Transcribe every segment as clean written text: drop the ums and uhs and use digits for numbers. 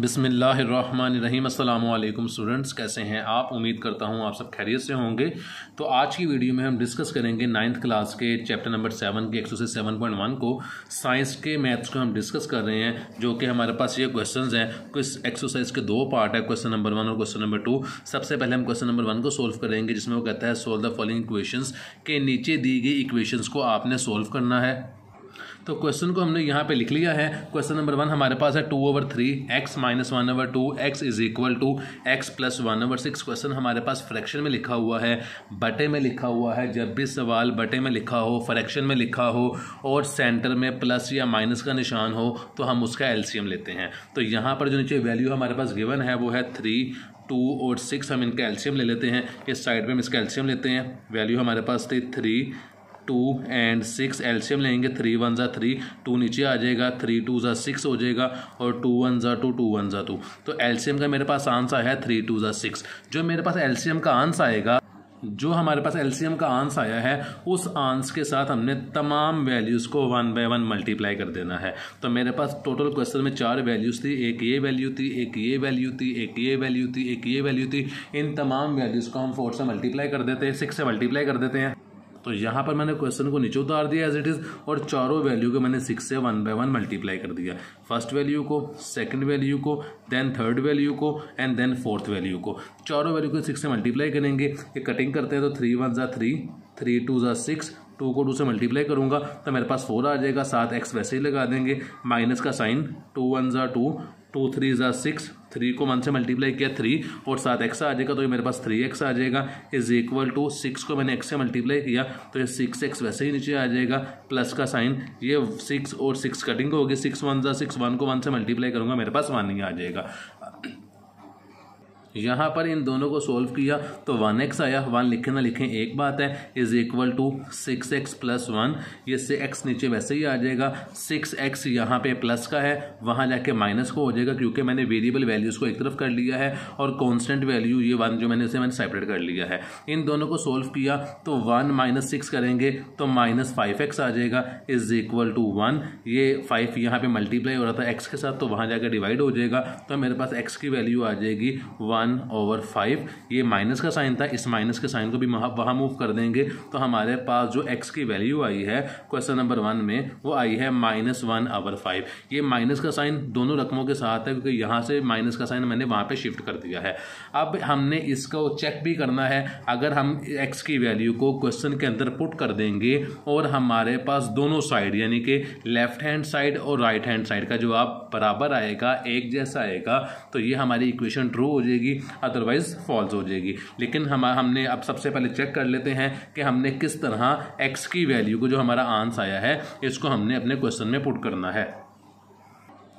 बिस्मिल्लाहिर्रहमानिर्रहीम। अस्सलाम वालेकुम स्टूडेंट्स, कैसे हैं आप? उम्मीद करता हूं आप सब खैरियत से होंगे। तो आज की वीडियो में हम डिस्कस करेंगे 9th क्लास के चैप्टर नंबर 7 के एक्सरसाइज 7.1 को। साइंस के मैथ्स को हम डिस्कस कर रहे हैं, जो कि हमारे पास ये क्वेश्चंस हैं। इस एक्सरसाइज के दो पार्ट है, क्वेश्चन नंबर 1 और क्वेश्चन नंबर 2। सबसे पहले हम क्वेश्चन नंबर 1 को सोल्व करेंगे, जिसमें वो कहता है सोल्व द फॉलोइंग इक्वेशंस, के नीचे दी गई इक्वेशंस को आपने सोल्व करना है। तो क्वेश्चन को हमने यहाँ पे लिख लिया है। क्वेश्चन नंबर 1 हमारे पास है 2/3 x - 1/2 x is equal to x + 1/6। Question हमारे पास फ्रैक्शन में लिखा हुआ है, बटे में लिखा हुआ है। जब भी सवाल बटे में लिखा हो, फ्रैक्शन में लिखा हो और सेंटर में प्लस या माइनस का निशान हो, तो हम उसका एलसीएम लेते हैं। तो यहाँ पर जो नीचे वैल्यू हमारे पास गिवन है वो है 3, 2 और 6। हम इनका एलसीएम ले लेते हैं। इस साइड पे हम इसका एलसीएम लेते हैं। वैल्यू हमारे पास थी 3, 2 एंड 6। एलसीएम लेंगे, 3 × 1 = 3, 2 नीचे आ जाएगा, 3 × 2 = 6 हो जाएगा और 2 × 1 = 2, 2 × 1 = 2। तो एलसीएम का मेरे पास आंसर है 3 × 2 = 6। जो मेरे पास एलसीएम का आंसर आएगा, जो हमारे पास एलसीएम का आंसर आया है, उस आंसर के साथ हमने तमाम वैल्यूज़ को 1 by 1 मल्टीप्लाई कर देना है। तो मेरे पास टोटल क्वेश्चन में 4 वैल्यूज़ थी। एक ये वैल्यू थी, एक ये वैल्यू थी, एक ये वैल्यू थी, एक ये वैल्यू थी। इन तमाम वैल्यूज़ को हम 4 से मल्टीप्लाई कर देते हैं, 6 से मल्टीप्लाई कर देते हैं। तो यहाँ पर मैंने क्वेश्चन को नीचे उतार दिया एज इट इज़, और चारों वैल्यू को मैंने 6 से 1 by 1 मल्टीप्लाई कर दिया। फर्स्ट वैल्यू को, सेकंड वैल्यू को, देन थर्ड वैल्यू को एंड देन फोर्थ वैल्यू को। चारों वैल्यू को 6 से मल्टीप्लाई करेंगे। ये कटिंग करते हैं तो 3 × 1 = 3, 3 × 2 = 6। 2 को 2 से मल्टीप्लाई करूंगा तो मेरे पास 4 आ जाएगा। साथ एक्स वैसे ही लगा देंगे, माइनस का साइन, 2 × 1 = 2, 2 × 3 = 6। 3 को 1 से मल्टीप्लाई किया 3 और साथ एक्स आ जाएगा, तो ये मेरे पास 3x आ जाएगा। इज इक्वल टू 6 को मैंने x से मल्टीप्लाई किया तो ये 6x वैसे ही नीचे आ जाएगा, प्लस का साइन। ये 6 और 6 कटिंग होगी, 6 × 1 = 6, 1 को 1 से मल्टीप्लाई करूंगा मेरे पास 1 ही आ जाएगा। यहाँ पर इन दोनों को सोल्व किया तो 1x आया। 1 लिखें ना लिखें एक बात है। Is equal to 6x + 1। ये से x नीचे वैसे ही आ जाएगा। 6x यहाँ पे प्लस का है, वहाँ जाके माइनस को हो जाएगा, क्योंकि मैंने वेरिएबल वैल्यूज़ को एक तरफ कर लिया है और कांस्टेंट वैल्यू ये 1 जो मैंने सेपरेट कर लिया है। इन दोनों को सोल्व किया तो 1 - 6 करेंगे तो -5x आ जाएगा। Is equal to 1। ये 5 यहाँ पे मल्टीप्लाई हो रहा था x के साथ, तो वहाँ जाकर डिवाइड हो जाएगा। तो मेरे पास x की वैल्यू आ जाएगी 1/5। ये माइनस का साइन था, इस माइनस के साइन को भी वहाँ मूव कर देंगे। तो हमारे पास जो x की वैल्यू आई है क्वेश्चन नंबर 1 में, वो आई है -1/5। ये माइनस का साइन दोनों रकमों के साथ है, क्योंकि यहाँ से माइनस का साइन मैंने वहाँ पे शिफ्ट कर दिया है। अब हमने इसको चेक भी करना है। अगर हम x की वैल्यू को क्वेश्चन के अंदर पुट कर देंगे और हमारे पास दोनों साइड यानी कि लेफ्ट हैंड साइड और राइट हैंड साइड का जवाब बराबर आएगा, एक जैसा आएगा, तो ये हमारी इक्वेशन ट्रू हो जाएगी, अदरवाइज फॉल्स हो जाएगी। लेकिन हमने अब सबसे पहले चेक कर लेते हैं कि हमने किस तरह x की वैल्यू को, जो हमारा आंसर आया है, इसको हमने अपने क्वेश्चन में पुट करना है।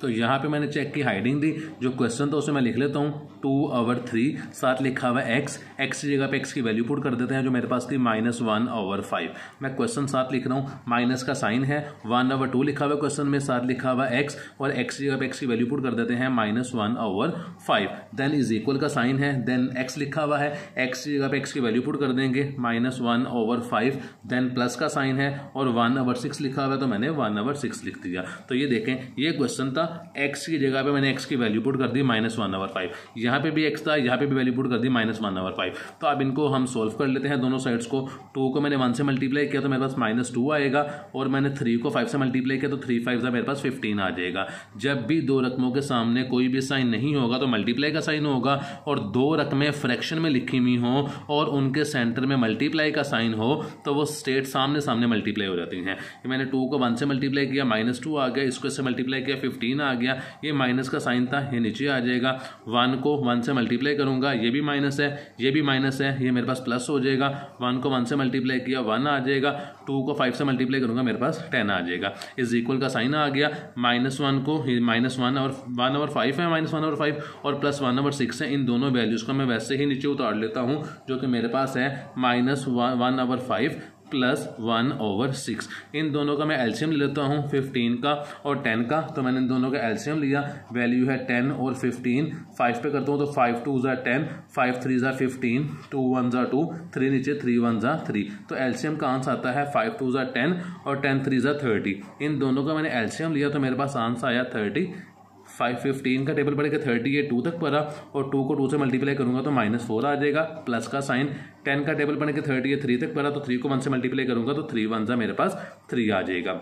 तो यहाँ पे मैंने चेक की हाइडिंग दी। जो क्वेश्चन था उसे मैं लिख लेता हूँ 2/3, साथ लिखा हुआ है x की जगह पे x की वैल्यू पुट कर देते हैं, जो मेरे पास थी -1/5। मैं क्वेश्चन साथ लिख रहा हूँ, माइनस का साइन है, 1/2 लिखा हुआ है क्वेश्चन में, साथ लिखा हुआ है x, और x की जगह पे x की वैल्यू पुट कर देते हैं -1/5। देन इज इक्वल का साइन है, देन x लिखा हुआ है, x की जगह पे x की वैल्यू पुट कर देंगे -1/5। देन प्लस का साइन है और 1/6 लिखा हुआ है, तो मैंने 1/6 लिख दिया। तो ये देखें, ये क्वेश्चन था, x की जगह पे मैंने x की वैल्यू पुट कर दी -1/5। यहाँ पे भी x था, यहाँ पे भी वैल्यू पुट कर दी -1/5। तो अब इनको हम सोल्व कर लेते हैं दोनों साइड्स को। 2 को मैंने 1 से मल्टीप्लाई किया तो मेरे पास -2 आएगा, और मैंने 3 को 5 से मल्टीप्लाई किया तो 3 × 5 मेरे पास 15 आ जाएगा। जब भी दो रकमों के सामने कोई भी साइन नहीं होगा तो मल्टीप्लाई का साइन होगा, और दो रकमें फ्रैक्शन में लिखी हुई हो और उनके सेंटर में मल्टीप्लाई का साइन हो तो वो स्ट्रेट सामने सामने मल्टीप्लाई हो जाती हैं। मैंने 2 को 1 से मल्टीप्लाई किया, -2 आ गया, इसको इससे मल्टीप्लाई किया 15 आ गया। ये माइनस का साइन था, ये नीचे आ जाएगा। 1 को 1 से मल्टीप्लाई करूंगा, ये भी माइनस है, ये भी माइनस है, ये मेरे पास प्लस हो जाएगा। 1 को 1 से मल्टीप्लाई किया, 1 आ जाएगा। 2 को 5 से मल्टीप्लाई करूंगा, मेरे पास 10 आ जाएगा। इज इक्वल का साइन आ गया। -1 को -1 और 1/5 है, -1/5 और +1/6 है। इन दोनों वैल्यूज़ को मैं वैसे ही नीचे उतार लेता हूँ, जो कि मेरे पास है -1/5 + 1/6। इन दोनों का मैं एलसीएम ले लेता हूँ, 15 का और 10 का। तो मैंने इन दोनों का एलसीएम लिया, वैल्यू है 10 और 15। 5 पे करता हूँ तो 5 × 2 = 10, 5 × 3 = 15, 2 × 1 = 2, 3 नीचे, 3 × 1 = 3। तो एलसीएम का आंसर आता है 5 × 2 = 10 और 10 × 3 = 30। इन दोनों का मैंने एलसीएम लिया तो मेरे पास आंसर आया 30 15 का टेबल पड़ेगा 30 ये 2 तक पड़ा और 2 को 2 से मल्टीप्लाई करूंगा तो -4 आ जाएगा, प्लस का साइन 10 का टेबल पड़ेगा 30 ये 3 तक पड़ा तो 3 को 1 से मल्टीप्लाई करूंगा तो 3 1 मेरे पास 3 आ जाएगा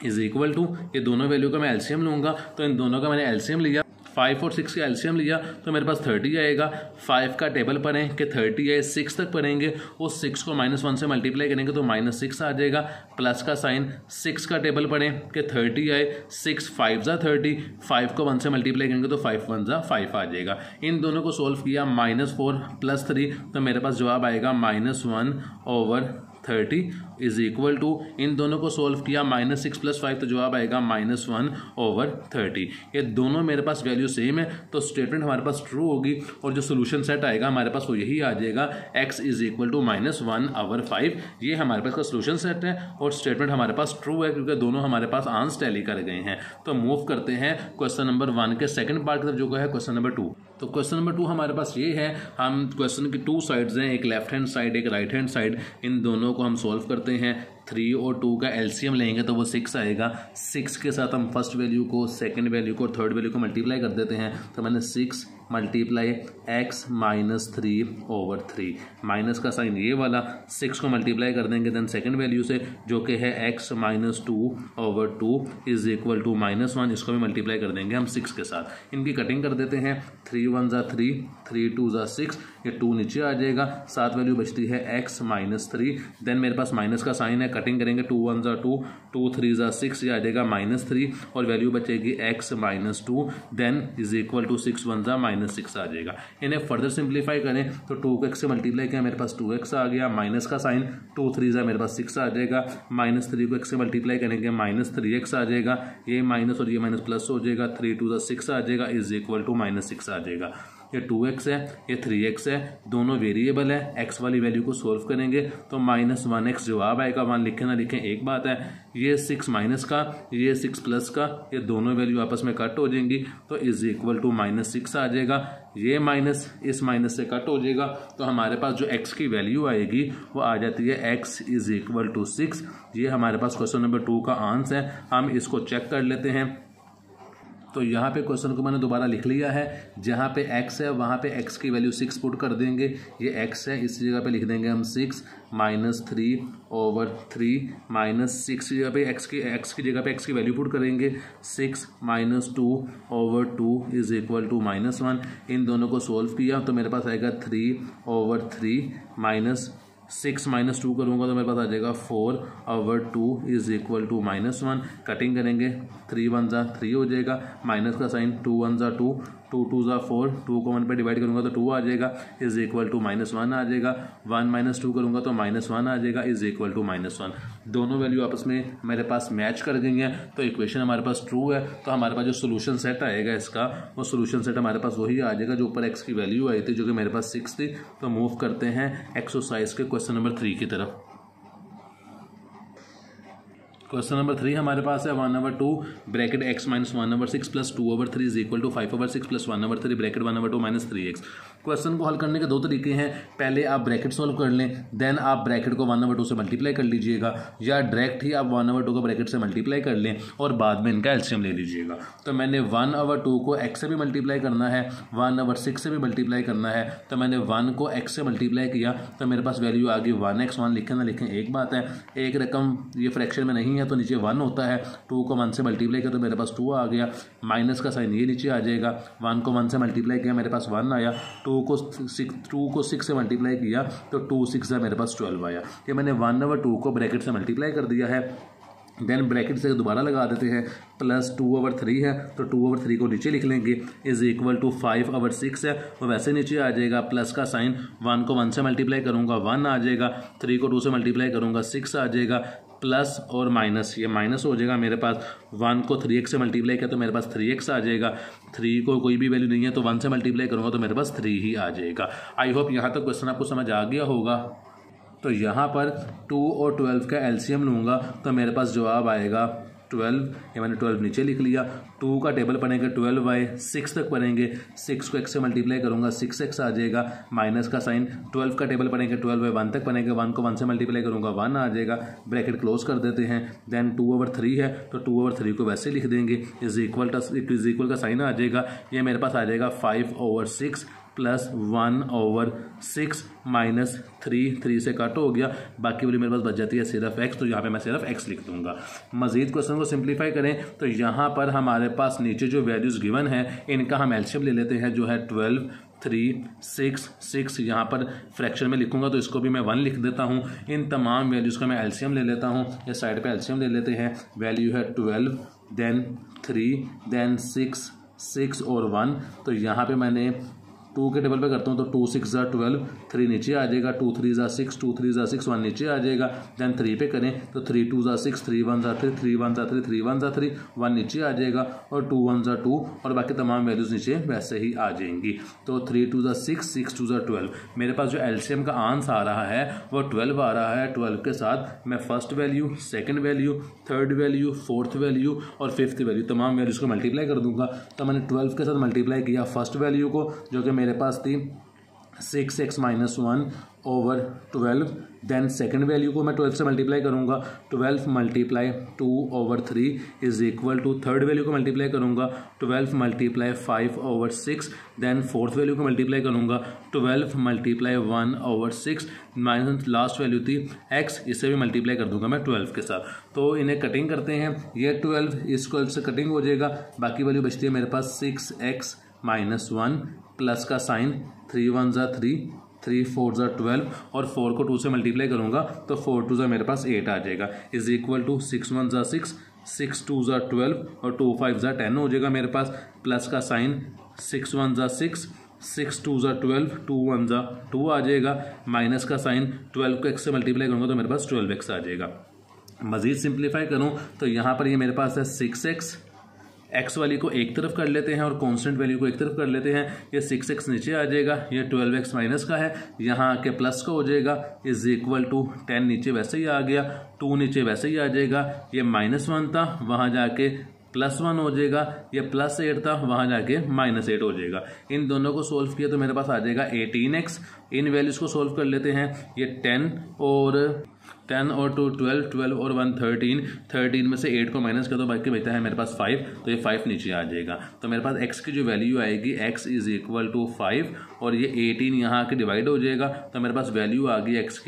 इज इक्वल टू, ये दोनों वैल्यू का मैं एलसीएम लूंगा तो इन दोनों का मैंने एलसीएम लिया, 5 और 6 का एलसीएम लिया तो मेरे पास 30 आएगा। 5 का टेबल पढ़ें कि 30 है, 6 तक पढ़ेंगे, उस 6 को -1 से मल्टीप्लाई करेंगे तो -6 आ जाएगा, प्लस का साइन 6 का टेबल पढ़ें कि 30 आए, 6 5 ज़ा 30, 5 को 1 से मल्टीप्लाई करेंगे तो 5 1 ज़ा 5 आ जाएगा। इन दोनों को सोल्व किया, -4 + 3 तो मेरे पास जवाब आएगा -1/30 इज इक्वल टू, इन दोनों को सोल्व किया -6 + 5 तो जवाब आएगा -1/30। ये दोनों मेरे पास वैल्यू सेम है तो स्टेटमेंट हमारे पास ट्रू होगी और जो सोल्यूशन सेट आएगा हमारे पास वो यही आ जाएगा, x = -1/5। ये हमारे पास का सोल्यूशन सेट है और स्टेटमेंट हमारे पास ट्रू है क्योंकि दोनों हमारे पास आंसर टैली कर गए हैं। तो मूव करते हैं क्वेश्चन नंबर 1 के सेकंड पार्ट की तरफ जो है क्वेश्चन नंबर 2। तो क्वेश्चन नंबर 2 हमारे पास ये है, हम क्वेश्चन की 2 साइड्स हैं, एक लेफ्ट हैंड साइड एक राइट हैंड साइड, इन दोनों को हम सॉल्व करते हैं। 3 और 2 का एलसीएम लेंगे तो वो 6 आएगा, 6 के साथ हम फर्स्ट वैल्यू को सेकंड वैल्यू को और थर्ड वैल्यू को मल्टीप्लाई कर देते हैं तो मैंने 6 मल्टीप्लाई x - 3/3, माइनस का साइन ये वाला, 6 को मल्टीप्लाई कर देंगे देन सेकंड वैल्यू से जो कि है x - 2/2 इज इक्वल टू -1, इसको भी मल्टीप्लाई कर देंगे हम 6 के साथ, इनकी कटिंग कर देते हैं, 3 1 ज़ा 3, 3 2 ज़ा 6, ये 2 नीचे आ जाएगा, साथ वैल्यू बचती है x - 3, देन मेरे पास माइनस का साइन है, कटिंग करेंगे 2 1 ज़ा 2, 2 3 ज़ा 6, ये आ जाएगा -3 और वैल्यू बचेगी x - 2, then is equal to 6 1 ज़ा -6 आ जाएगा। इन्हें फर्दर सिंप्लीफाई करें तो 2 को x से मल्टीप्लाई किया मेरे पास 2x आ गया, माइनस का साइन 2 3 ज़ा मेरे पास 6 आ जाएगा, -3 को x से मल्टीप्लाई करेंगे -3x आ जाएगा, ये माइनस और ये माइनस प्लस हो जाएगा, 3 2 ज़ा 6 आ जाएगा इज इक्वल टू -6 आ जाएगा। ये 2x है ये 3x है, दोनों वेरिएबल है, x वाली वैल्यू को सोल्व करेंगे तो -1x जवाब आएगा, 1 लिखें ना लिखें एक बात है, ये 6 माइनस का ये 6 प्लस का, ये दोनों वैल्यू आपस में कट हो जाएंगी तो इज इक्वल टू -6 आ जाएगा, ये माइनस इस माइनस से कट हो जाएगा तो हमारे पास जो x की वैल्यू आएगी वो आ जाती है x = 6। ये हमारे पास क्वेश्चन नंबर 2 का आंसर है, हम इसको चेक कर लेते हैं। तो यहाँ पे क्वेश्चन को मैंने दोबारा लिख लिया है, जहाँ पे x है वहाँ पे x की वैल्यू 6 पुट कर देंगे, ये x है इस जगह पे लिख देंगे हम 6 -3/3 -6 जगह पे x की जगह पे x की वैल्यू पुट करेंगे, 6 - 2/2 इज इक्वल टू -1, इन दोनों को सोल्व किया तो मेरे पास आएगा 3/3 -6 - 2 करूँगा तो मेरे पास आ जाएगा 4/2 इज इक्वल टू -1, कटिंग करेंगे 3 1 ज़ा 3 हो जाएगा, माइनस का साइन 2 1 ज़ा 2, 2 2 ज़ा 4, 2 को 1 पे डिवाइड करूँगा तो 2 आ जाएगा इज इक्वल टू -1 आ जाएगा, 1 - 2 करूँगा तो -1 आ जाएगा इज इक्वल टू -1। दोनों वैल्यू आपस में मेरे पास मैच कर गई हैं तो इक्वेशन हमारे पास ट्रू है। तो हमारे पास जो सोल्यूशन सेट आएगा इसका वो सोल्यूशन सेट हमारे पास वही आ जाएगा जो ऊपर x की वैल्यू आई थी जो कि मेरे पास 6 थी। तो मूव करते हैं एक्सरसाइज के क्वेश्चन नंबर 3 की तरफ। क्वेश्चन नंबर 3 हमारे पास है 1/2 bracket x - 1/6 + 2/3 is equal to 5/6 + 1/3 bracket 1/2 - 3x। Question को हल करने के दो तरीके हैं, पहले आप ब्रैकेट सॉल्व कर लें देन आप ब्रैकेट को 1/2 से मल्टीप्लाई कर लीजिएगा, या डायरेक्ट ही आप 1/2 को ब्रैकेट से मल्टीप्लाई कर लें और बाद में इनका एलसीएम ले लीजिएगा। तो मैंने 1/2 को x से भी मल्टीप्लाई करना है, 1/6 से भी मल्टीप्लाई करना है, तो मैंने 1 को x से मल्टीप्लाई किया तो मेरे पास वैल्यू आ गई 1x। 1 लिखें ना लिखें एक बात है, एक रकम ये फ्रैक्शन में नहीं है तो नीचे 1 होता है, 2 को 1 से मल्टीप्लाई किया तो मेरे पास 2 आ गया, माइनस का साइन ये नीचे आ जाएगा, 1 को 1 से मल्टीप्लाई किया मेरे पास 1 आया, 2 को 6 से मल्टीप्लाई किया तो 2 6 से मेरे पास 12 आया। ये मैंने 1/2 को ब्रैकेट से मल्टीप्लाई कर दिया है, देन ब्रैकेट से दोबारा लगा देते हैं, प्लस 2/3 है तो 2/3 को नीचे लिख लेंगे इज इक्वल टू 5/6 है वो वैसे नीचे आ जाएगा, प्लस का साइन 1 को 1 से मल्टीप्लाई करूँगा 1 आ जाएगा, 3 को 2 से मल्टीप्लाई करूँगा 6 आ जाएगा, प्लस और माइनस ये माइनस हो जाएगा मेरे पास, 1 को 3x से मल्टीप्लाई किया तो मेरे पास 3x आ जाएगा, 3 को कोई भी वैल्यू नहीं है तो 1 से मल्टीप्लाई करूँगा तो मेरे पास 3 ही आ जाएगा। आई होप यहाँ तक क्वेश्चन आपको समझ आ गया होगा। तो यहाँ पर 2 और 12 का एलसीएम लूँगा तो मेरे पास जवाब आएगा 12, ये मैंने 12 नीचे लिख लिया। 2 का टेबल बनेगा 12y, 6 तक बनेंगे, 6 को x से मल्टीप्लाई करूँगा 6x आ जाएगा, माइनस का साइन। 12 का टेबल बनेगा 12y, 1 तक बनेगा, 1 को 1 से मल्टीप्लाई करूँगा 1 आ जाएगा, ब्रैकेट क्लोज कर देते हैं। देन 2/3 है तो 2/3 को वैसे लिख देंगे, इज इक्वल का साइन आ जाएगा, ये मेरे पास आ जाएगा 5/6 प्लस 1/6 माइनस 3 से कट हो गया, बाकी वाली मेरे पास बच जाती है सिर्फ x, तो यहाँ पे मैं सिर्फ x लिख दूंगा। मजीद क्वेश्चन को सिंप्लीफाई करें तो यहाँ पर हमारे पास नीचे जो वैल्यूज़ गिवन है इनका हम एलसीएम ले लेते हैं, जो है 12, 3, 6 यहाँ पर फ्रैक्शन में लिखूंगा तो इसको भी मैं 1 लिख देता हूँ। इन तमाम वैल्यूज़ का मैं एलसीएम ले लेता हूँ, ये साइड पे एलसीएम ले लेते हैं। वैल्यू है 12, देन 3, देन 6 और 1, तो यहाँ पे मैंने 2 के टेबल पे करता हूँ तो 2 6 ज़ा 12, 3 नीचे आ जाएगा, 2 3 ज़ा 6, 2 3 ज़ा 6, 1 नीचे आ जाएगा। देन 3 पे करें तो 3 2 ज़ा 6, 3 1 ज़ा 3, 3 1 ज़ा 3, 3 1 ज़ा 3, 1 नीचे आ जाएगा, और 2 1 ज़ा 2, और बाकी तमाम वैल्यूज़ नीचे वैसे ही आ जाएंगी। तो 3 2 ज़ा 6, 6 2 ज़ा 12, मेरे पास जो एलसीएम का आंसर आ रहा है वो 12 आ रहा है। 12 के साथ मैं first value, second value, third value, fourth value और फिफ्थ वैल्यू तमाम वैल्यूज़ को मल्टीप्लाई कर दूंगा। तो मैंने 12 के साथ मल्टीप्लाई किया फर्स्ट वैल्यू को, जो कि मेरे पास थी 6x - 1/12, देन सेकेंड वैल्यू को मैं 12 से मल्टीप्लाई करूँगा, 12 × 2/3 is equal to, third value को मल्टीप्लाई करूँगा 12 × 5/6, देन फोर्थ वैल्यू को मल्टीप्लाई करूँगा 12 × 1/6, माइनस लास्ट वैल्यू थी x, इसे भी मल्टीप्लाई कर दूंगा मैं 12 के साथ। तो इन्हें कटिंग करते हैं, ये 12 इस 12 से कटिंग हो जाएगा, बाकी वैल्यू बचती है मेरे पास 6x - 1 प्लस का साइन, 3 1 ज़ा 3, 3 4 ज़ा 12, और 4 को 2 से मल्टीप्लाई करूँगा तो 4 2 ज़ा मेरे पास 8 आ जाएगा, इज इक्वल टू 6 1 ज़ा 6, 6 2 ज़ा 12 और 2 5 ज़ा 10 हो जाएगा मेरे पास, प्लस का साइन 6 1 ज़ा 6, 6 2 ज़ा 12, 2 1 ज़ा 2 आ जाएगा, माइनस का साइन, 12 को x से मल्टीप्लाई करूँगा तो मेरे पास 12x आ जाएगा। मज़ीद सिंप्लीफाई करूँ तो यहाँ पर ये मेरे पास है 6x, x वाली को एक तरफ कर लेते हैं और कांस्टेंट वैल्यू को एक तरफ कर लेते हैं, ये 6x नीचे आ जाएगा, ये 12x माइनस का है, यहाँ आके प्लस का हो जाएगा, इज इक्वल टू 10 नीचे वैसे ही आ गया, 2 नीचे वैसे ही आ जाएगा, ये -1 था वहाँ जाके +1 हो जाएगा, ये +8 था वहाँ जाके -8 हो जाएगा। इन दोनों को सोल्व किया तो मेरे पास आ जाएगा 18x। इन वैल्यूज़ को सोल्व कर लेते हैं, ये 10 और 2 12, 12 और 1 13, 13 में से 8 को माइनस कर दो, बाकी बचता है मेरे पास 5, तो ये 5 नीचे आ जाएगा। तो मेरे पास x की जो वैल्यू आएगी x इज इक्वल टू 5, और ये 18 यहाँ आके डिवाइड हो जाएगा, तो मेरे पास वैल्यू आ गई x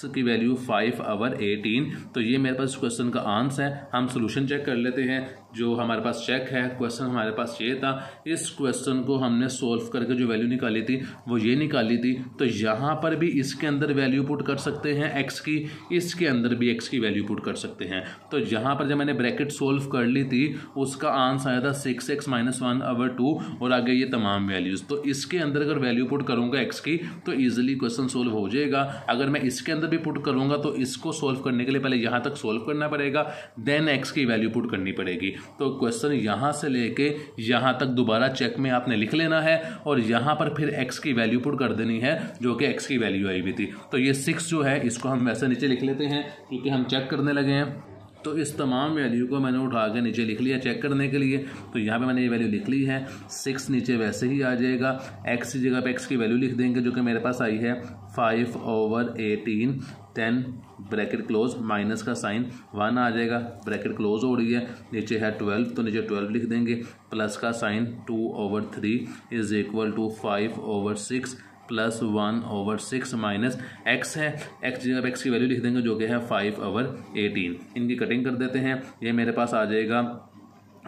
की वैल्यू 5/18। तो ये मेरे पास क्वेश्चन का आंसर है। हम सोल्यूशन चेक कर लेते हैं, जो हमारे पास चेक है, क्वेश्चन हमारे पास ये था, इस क्वेश्चन को हमने सोल्व करके जो वैल्यू निकाली थी वो ये निकाली थी। तो यहाँ पर भी इसके अंदर वैल्यू पुट कर सकते हैं x की, इसके अंदर भी x की वैल्यू पुट कर सकते हैं। तो यहाँ पर जब मैंने ब्रैकेट सोल्व कर ली थी उसका आंसर आया था 6x - 1/2 और आगे ये तमाम वैल्यूज़। तो इसके अंदर अगर वैल्यू पुट करूँगा x की तो ईजिली क्वेश्चन सोल्व हो जाएगा। अगर मैं इसके अंदर भी पुट करूँगा तो इसको सोल्व करने के लिए पहले यहाँ तक सोल्व करना पड़ेगा, देन x की वैल्यू पुट करनी पड़ेगी। तो क्वेश्चन यहाँ से लेके यहाँ तक दोबारा चेक में आपने लिख लेना है, और यहाँ पर फिर x की वैल्यू पुट कर देनी है जो कि x की वैल्यू आई हुई थी। तो ये 6 जो है इसको हम वैसे नीचे लिख लेते हैं क्योंकि हम चेक करने लगे हैं। तो इस तमाम वैल्यू को मैंने उठा के नीचे लिख लिया चेक करने के लिए। तो यहाँ पे मैंने ये वैल्यू लिख ली है, 6 नीचे वैसे ही आ जाएगा, x की जगह पे x की वैल्यू लिख देंगे जो कि मेरे पास आई है 5/18, 10 ब्रैकेट क्लोज, माइनस का साइन 1 आ जाएगा, ब्रैकेट क्लोज हो रही है, नीचे है 12 तो नीचे 12 लिख देंगे, प्लस का sign 2/3 is equal to 5/6 plus 1/6 minus x है, x जगह x की वैल्यू लिख देंगे जो कि है 5/18। इनकी कटिंग कर देते हैं, ये मेरे पास आ जाएगा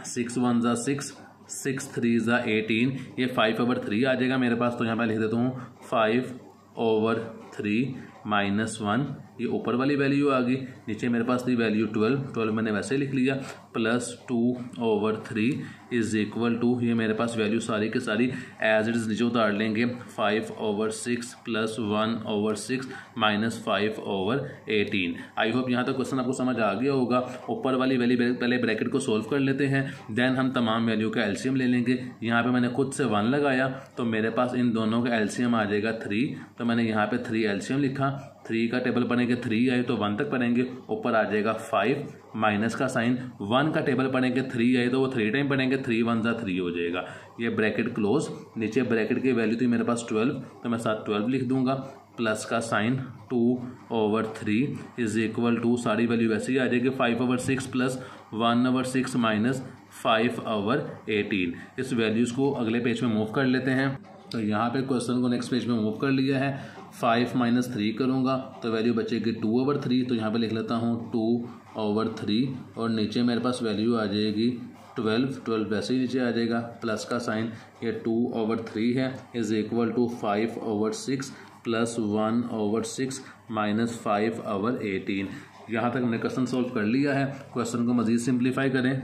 6 1 ज़ा 6, 6 3 ज़ा 18, ये 5/3 आ जाएगा मेरे पास। तो यहाँ पर लिख देता हूँ 5/3 -1, ये ऊपर वाली वैल्यू आ गई, नीचे मेरे पास थी वैल्यू 12 मैंने वैसे लिख लिया, प्लस 2/3 इज इक्वल टू, ये मेरे पास वैल्यू सारी के सारी एज इट इज़ नीचे उतार लेंगे, 5/6 प्लस 1/6 माइनस 5/18। आई होप यहाँ तक क्वेश्चन आपको समझ आ गया होगा। ऊपर वाली वैल्यू पहले ब्रैकेट को सोल्व कर लेते हैं, देन हम तमाम वैल्यू का एलसीएम ले लेंगे। यहाँ पे मैंने खुद से 1 लगाया तो मेरे पास इन दोनों का एलसीएम आ जाएगा 3, तो मैंने यहाँ पे 3 एलसीएम लिखा, 3 का टेबल पढ़ेंगे 3 आए तो 1 तक पढ़ेंगे, ऊपर आ जाएगा 5 माइनस का साइन। 1 का टेबल पढ़ेंगे 3 आए तो वो 3 टाइम पढ़ेंगे, 3 1 जा 3 हो जाएगा। ये ब्रैकेट क्लोज, नीचे ब्रैकेट की वैल्यू थी मेरे पास 12 तो मैं साथ 12 लिख दूंगा, प्लस का साइन 2/3 इज इक्वल टू सारी वैल्यू वैसे ही आ जाएगी 5/6 प्लस 1/6 माइनस 5/18। इस वैल्यूज़ को अगले पेज में मूव कर लेते हैं। तो यहाँ पे क्वेश्चन को नेक्स्ट पेज में मूव कर लिया है। 5 माइनस 3 करूँगा तो वैल्यू बचेगी 2/3, तो यहाँ पे लिख लेता हूँ 2/3 और नीचे मेरे पास वैल्यू आ जाएगी 12 वैसे ही नीचे आ जाएगा, प्लस का साइन ये 2/3 है is equal to 5/6 plus 1/6 minus 5/18। यहाँ तक हमने क्वेश्चन सॉल्व कर लिया है। क्वेश्चन को मज़ीद सिंप्लीफाई करें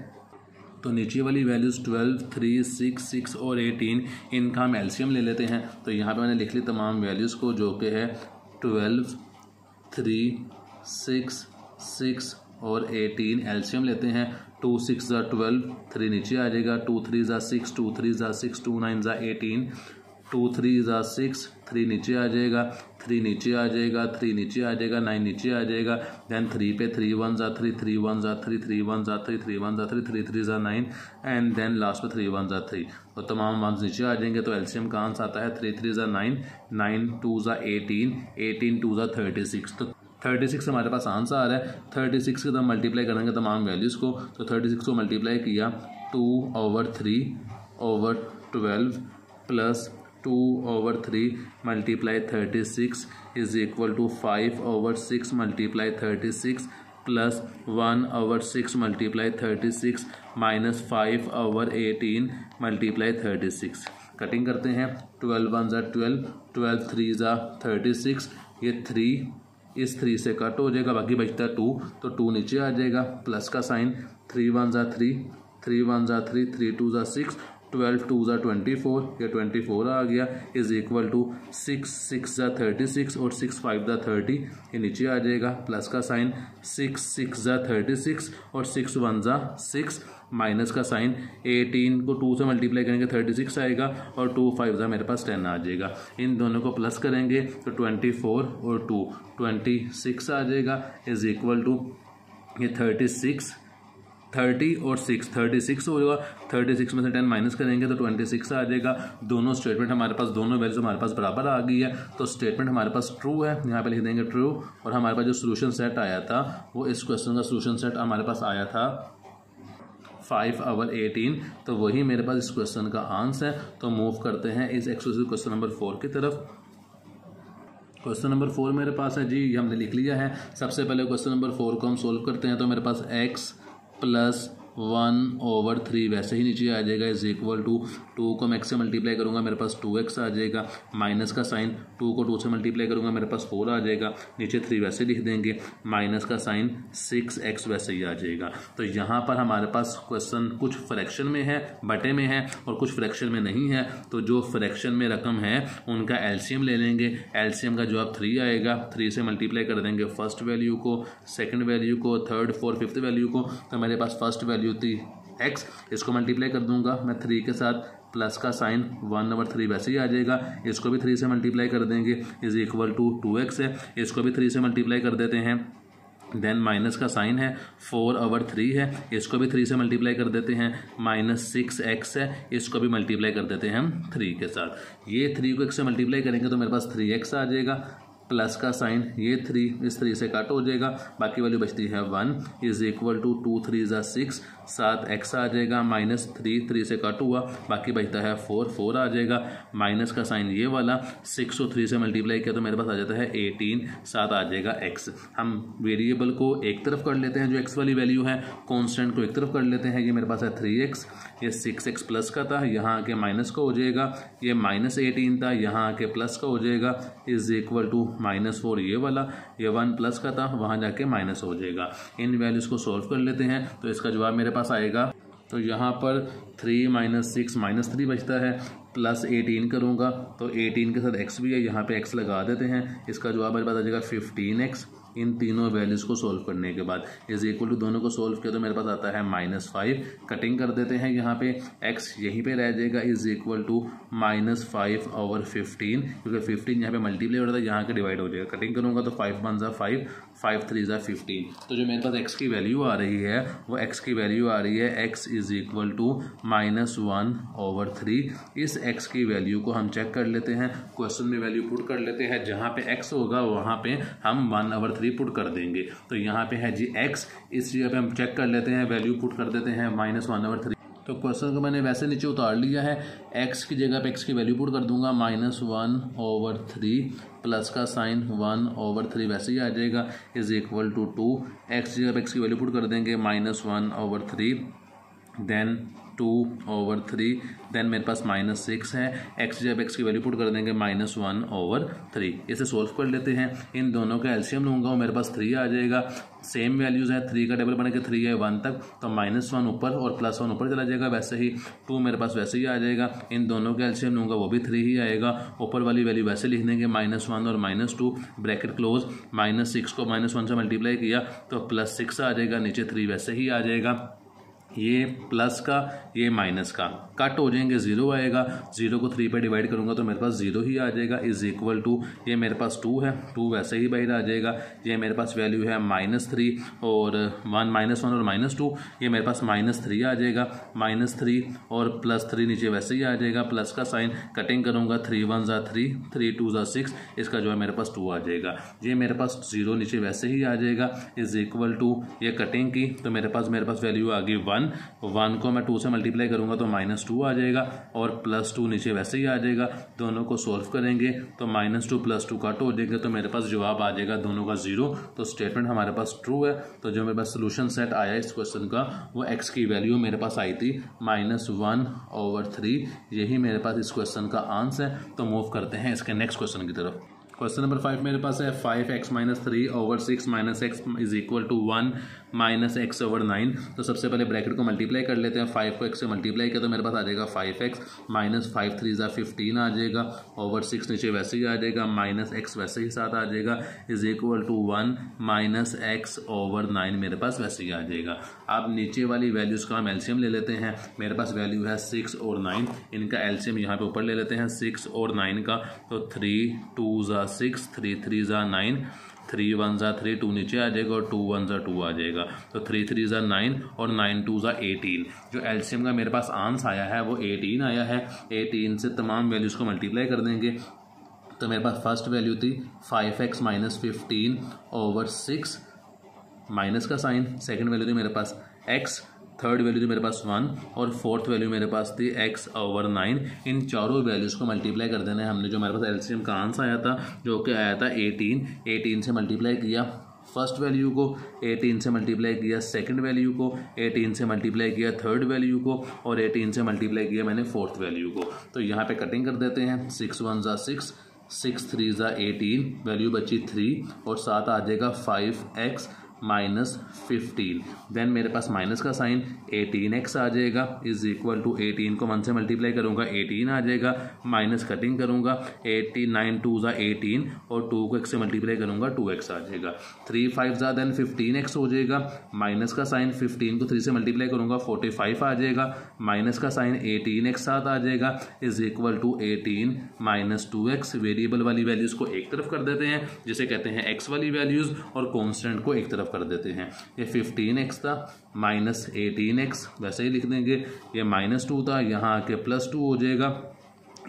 तो नीचे वाली वैल्यूज़ 12, 3, 6 और 18 इनका हम एलसीएम ले लेते हैं। तो यहाँ पे मैंने लिख ली तमाम वैल्यूज़ को, जो कि है 12, 3, 6 और 18 एलसीएम लेते हैं। 2 6 ज़ा 12, 3 नीचे आ जाएगा, 2 3 ज़ा 6, 2 3 ज़ा 6, 2 9 ज़ा 18, 2 3 ज़ा 6, 3 नीचे आ जाएगा, 3 नीचे आ जाएगा, 3 नीचे आ जाएगा, 9 नीचे आ जाएगा, देन 3 पे 3 1 ज़ा 3, 3 1 ज़ा 3, 3 1 ज़ा 3, 3 1 ज़ा 3, 3 3 ज़ा 9 एंड देन लास्ट पे 3 1 ज़ा 3 और तमाम वंस नीचे आ जाएंगे। तो एलसीएम का आंसर आता है 3 3 ज़ा 9, 9 2 ज़ा 18, 18 2 ज़ा 36। तो 36 हमारे पास आंसर आ रहा है। 36 के साथ मल्टीप्लाई करेंगे तमाम वैल्यूज़ को, तो 36 को मल्टीप्लाई किया 2/3/12 plus 2/3 multiply 36 is equal to 5/6 multiply 36 plus 1/6 multiply 36 minus 5/18 multiply 36। Cutting करते हैं, 12 1 ज़ा 12, 12 3 ज़ा 36, ये 3 इस 3 से कट हो जाएगा, बाकी बचता है 2, तो 2 नीचे आ जाएगा, प्लस का साइन 3 1 ज़ा 3, 3 1 ज़ा 3, 3 2 ज़ा 6, 12 2 ज़ा 24, ये 24 आ गया इज इक्वल टू 6 6 ज़ा 36 और 6 5 ज़ा 30, ये नीचे आ जाएगा, प्लस का साइन 6 6 ज़ा 36 और 6 1 ज़ा 6 माइनस का साइन 18 को 2 से मल्टीप्लाई करेंगे 36 आएगा और 2 5 ज़ा मेरे पास 10 आ जाएगा। इन दोनों को प्लस करेंगे तो 24 और 2 26 आ जाएगा इज इक्वल टू ये 36 30 और 6 36 होगा, 36 में से 10 माइनस करेंगे तो 26 आ जाएगा। दोनों स्टेटमेंट हमारे पास, दोनों वैल्यूज हमारे पास बराबर आ गई है, तो स्टेटमेंट हमारे पास ट्रू है, यहाँ पे लिख देंगे ट्रू। और हमारे पास जो सोल्यूशन सेट आया था वो इस क्वेश्चन का सोल्यूशन सेट हमारे पास आया था 5/18, तो वही मेरे पास इस क्वेश्चन का आंसर है। तो मूव करते हैं इस एक्सरसाइज क्वेश्चन नंबर 4 की तरफ। क्वेश्चन नंबर 4 मेरे पास है जी, हमने लिख लिया है। सबसे पहले क्वेश्चन नंबर 4 को हम सोल्व करते हैं, तो मेरे पास x प्लस 1/3 वैसे ही नीचे आ जाएगा इज इक्वल टू 2 को मैं x से मल्टीप्लाई करूंगा मेरे पास 2x आ जाएगा, माइनस का साइन 2 को 2 से मल्टीप्लाई करूंगा मेरे पास 4 आ जाएगा, नीचे 3 वैसे लिख देंगे, माइनस का साइन 6x वैसे ही आ जाएगा। तो यहाँ पर हमारे पास क्वेश्चन कुछ फ्रैक्शन में है, बटे में है और कुछ फ्रैक्शन में नहीं है। तो जो फ्रैक्शन में रकम है उनका एलसीएम ले लेंगे। एलसीएम का जवाब 3 आएगा, 3 से मल्टीप्लाई कर देंगे फर्स्ट वैल्यू को, सेकंड वैल्यू को, थर्ड फोर्थ फिफ्थ वैल्यू को। तो मेरे पास फर्स्ट वैल्यू थी x, इसको मल्टीप्लाई कर दूंगा मैं 3 के साथ, प्लस का साइन 1/3 वैसे ही आ जाएगा, इसको भी 3 से मल्टीप्लाई कर देंगे इज इक्वल टू 2x है, इसको भी 3 से मल्टीप्लाई कर देते हैं, देन माइनस का साइन है 4/3 है, इसको भी 3 से मल्टीप्लाई कर देते हैं, माइनस 6x है, इसको भी मल्टीप्लाई कर देते हैं हम 3 के साथ। ये 3 को x से मल्टीप्लाई करेंगे तो मेरे पास 3x आ जाएगा, प्लस का साइन ये 3 इस 3 से कट हो जाएगा, बाकी वैल्यू बचती है 1 इज इक्वल टू 2 3 ज़ा 6, 7x आ जाएगा, माइनस 3 से कट हुआ, बाकी बचता है 4 आ जाएगा, माइनस का साइन ये वाला 6 को 3 से मल्टीप्लाई किया तो मेरे पास आ जाता है 18, 7 आ जाएगा x। हम वेरिएबल को एक तरफ कर लेते हैं जो x वाली वैल्यू है, कॉन्स्टेंट को एक तरफ कर लेते हैं, ये मेरे पास है 3x, ये 6x प्लस का था, यहाँ आके माइनस का हो जाएगा, ये -18 था, यहाँ आके प्लस का हो जाएगा इज इक्वल टू -4 ये वाला, ये 1 प्लस का था, वहाँ जाके माइनस हो जाएगा। इन वैल्यूज़ को सॉल्व कर लेते हैं तो इसका जवाब मेरे पास आएगा, तो यहाँ पर 3 - 6 -3 बचता है, प्लस 18 करूँगा तो 18 के साथ x भी है, यहाँ पे x लगा देते हैं, इसका जवाब मेरे पास आ जाएगा 15x इन तीनों वैल्यूज़ को सोल्व करने के बाद। इज इक्वल टू दोनों को सोल्व किया तो मेरे पास आता है -5, कटिंग कर देते हैं यहाँ पे, x यहीं पे रह जाएगा, इज इक्वल टू -5/15, क्योंकि 15 यहाँ पे मल्टीप्लाई हो रहा था, यहाँ के डिवाइड हो जाएगा। कटिंग करूँगा तो 5 1 ज़ा 5, 5 3 ज़ा 15। तो जो मेरे पास x की वैल्यू आ रही है वो x की वैल्यू आ रही है x इज इक्वल टू -1/3। इस x की वैल्यू को हम चेक कर लेते हैं, क्वेश्चन में वैल्यू पुट कर लेते हैं, जहाँ पे x होगा वहाँ पे हम 1/3 पुट कर देंगे। तो यहाँ पे है जी x, इस जगह पे हम चेक कर लेते हैं, वैल्यू पुट कर देते हैं -1/3। तो क्वेश्चन को मैंने वैसे नीचे उतार लिया है, x की जगह पे x की वैल्यू पुट कर दूंगा -1/3, प्लस का साइन 1/3 वैसे ही आ जाएगा, इज इक्वल टू 2, x की जगह पे x की वैल्यू पुट कर देंगे -1/3, देन 2/3, देन मेरे पास -6 है, x जब x की वैल्यू पुट कर देंगे -1/3। इसे सोल्व कर लेते हैं, इन दोनों का एलसीएम लूँगा वो मेरे पास 3 आ जाएगा। सेम वैल्यूज़ है, 3 का टेबल बने के 3 है 1 तक, तो -1 ऊपर और +1 ऊपर चला जाएगा, वैसे ही 2 मेरे पास वैसे ही आ जाएगा। इन दोनों का एलसीएम लूँगा वो भी 3 ही आएगा, ऊपर वाली वैल्यू वैसे लिख देंगे -1 और -2, ब्रैकेट क्लोज, -6 को -1 से मल्टीप्लाई किया तो +6 आ जाएगा, नीचे 3 वैसे ही आ जाएगा। ये प्लस का ये माइनस का कट हो जाएंगे, 0 आएगा, 0 को 3 पे डिवाइड करूंगा तो मेरे पास 0 ही आ जाएगा, इज इक्वल टू ये मेरे पास 2 है, 2 वैसे ही बाहर आ जाएगा। ये मेरे पास वैल्यू है -3 और -1 और -2, ये मेरे पास -3 आ जाएगा, -3 और +3 नीचे वैसे ही आ जाएगा, प्लस का साइन, कटिंग करूंगा 3 1 ज़ा 3, 3 2 ज़ा 6, इसका जो है मेरे पास 2 आ जाएगा। ये मेरे पास 0 नीचे वैसे ही आ जाएगा, इज इक्वल टू ये कटिंग की तो मेरे पास वैल्यू आ गई 1 को मैं 2 से मल्टीप्लाई करूंगा तो -2 आ जाएगा और +2 नीचे वैसे ही आ जाएगा। दोनों को सोल्व करेंगे तो -2 +2 कट हो जाएगा, तो मेरे पास जवाब आ जाएगा दोनों का 0। तो स्टेटमेंट हमारे पास ट्रू है। तो जो मेरे पास सोल्यूशन सेट आया इस क्वेश्चन का वो x की वैल्यू मेरे पास आई थी -1/3, यही मेरे पास इस क्वेश्चन का आंसर है। तो मूव करते हैं इसके नेक्स्ट क्वेश्चन की तरफ। क्वेश्चन नंबर 5 मेरे पास है 5x - 3/6 - x is equal to 1 - x/9। तो सबसे पहले ब्रैकेट को मल्टीप्लाई कर लेते हैं, 5 को x से मल्टीप्लाई किया तो मेरे पास आ जाएगा 5x, -5 3 ज़ा 15 आ जाएगा, ओवर 6 नीचे वैसे ही आ जाएगा, -x वैसे ही साथ आ जाएगा, इज इक्वल टू 1 - x/9 मेरे पास वैसे ही आ जाएगा। अब नीचे वाली वैल्यूज़ का हम एलसीएम ले लेते हैं, मेरे पास वैल्यू है 6 और 9, इनका एलसीएम यहाँ पे ऊपर ले लेते हैं 6 और 9 का, तो 3 2 ज़ा 6, 3 3 ज़ा 9, 3 1 ज़ा 3, 2 नीचे आ जाएगा और 2 1 ज़ा 2 आ जाएगा, तो 3 3 ज़ा 9 और 9 2 ज़ा 18। जो एलसीएम का मेरे पास आंसर आया है वो 18 आया है। 18 से तमाम वैल्यूज़ को मल्टीप्लाई कर देंगे तो मेरे पास फर्स्ट वैल्यू थी 5x - 15/6, माइनस का साइन, सेकंड वैल्यू थी मेरे पास x, थर्ड वैल्यू थी मेरे पास 1 और फोर्थ वैल्यू मेरे पास थी x/9। इन चारों वैल्यूज़ को मल्टीप्लाई कर देना है हमने। जो हमारे पास एलसीएम का आंसर आया था जो कि आया था 18 से मल्टीप्लाई किया फर्स्ट वैल्यू को, 18 से मल्टीप्लाई किया सेकंड वैल्यू को, 18 से मल्टीप्लाई किया थर्ड वैल्यू को और 18 से मल्टीप्लाई किया मैंने फोर्थ वैल्यू को। तो यहाँ पे कटिंग कर देते हैं, 6 1 ज़ा 6, 6 3 ज़ा 18, वैल्यू बची 3 और साथ आ जाएगा 5x - 15। देन मेरे पास माइनस का साइन, 18x आ जाएगा, इज इक्वल टू 18 को 1 से मल्टीप्लाई करूंगा 18 आ जाएगा, माइनस कटिंग करूंगा 9 2 ज़ा 18 और 2 को x से मल्टीप्लाई करूंगा 2x आ जाएगा, 3 5 ज़ा देन 15x हो जाएगा, माइनस का साइन, 15 को 3 से मल्टीप्लाई करूंगा 45 आ जाएगा, माइनस का साइन 18x साथ आ जाएगा, is equal to 18 - 2x। Variable वाली वैल्यूज़ को एक तरफ कर देते हैं जिसे कहते हैं x वाली वैल्यूज़, और कॉन्स्टेंट को एक तरफ कर देते हैं। ये 15x था माइनस 18x वैसे ही लिख देंगे, ये -2 था यहाँ आके +2 हो जाएगा,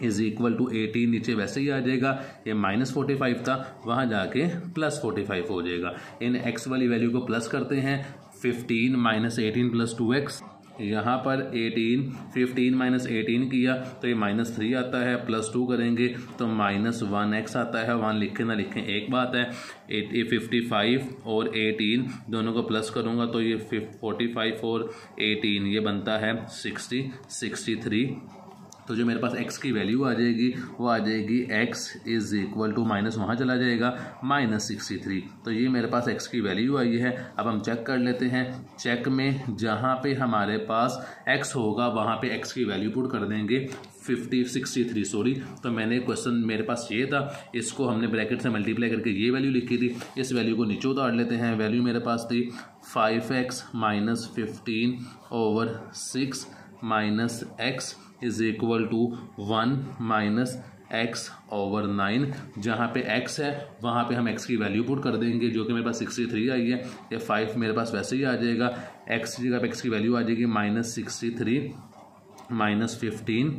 इज इक्वल टू 18 नीचे वैसे ही आ जाएगा, ये -45 था वहाँ जाके +45 हो जाएगा। इन x वाली वैल्यू को प्लस करते हैं, 15 - 18 + 2x, यहाँ पर 15 - 18 किया तो ये -3 आता है, +2 करेंगे तो -1x आता है, 1 लिखें ना लिखें एक बात है। 55 और 18 दोनों को प्लस करूँगा तो ये 45 और 18 ये बनता है 63, तो जो मेरे पास x की वैल्यू आ जाएगी वो आ जाएगी x is equal to minus वहाँ चला जाएगा -63। तो ये मेरे पास x की वैल्यू आई है। अब हम चेक कर लेते हैं। चेक में जहाँ पे हमारे पास x होगा वहाँ पे x की वैल्यू पुट कर देंगे 63 सॉरी। तो मैंने क्वेश्चन मेरे पास ये था, इसको हमने ब्रैकेट से मल्टीप्लाई करके ये वैल्यू लिखी थी। इस वैल्यू को नीचे उतार लेते हैं। वैल्यू मेरे पास थी 5x minus 15 over 6 minus x is equal to 1 minus x over 9। जहाँ पे x है वहाँ पे हम x की वैल्यू पुट कर देंगे जो कि मेरे पास 63 आई है। ये 5 मेरे पास वैसे ही आ जाएगा। x की जगह पे x की वैल्यू आ जाएगी -63 माइनस 15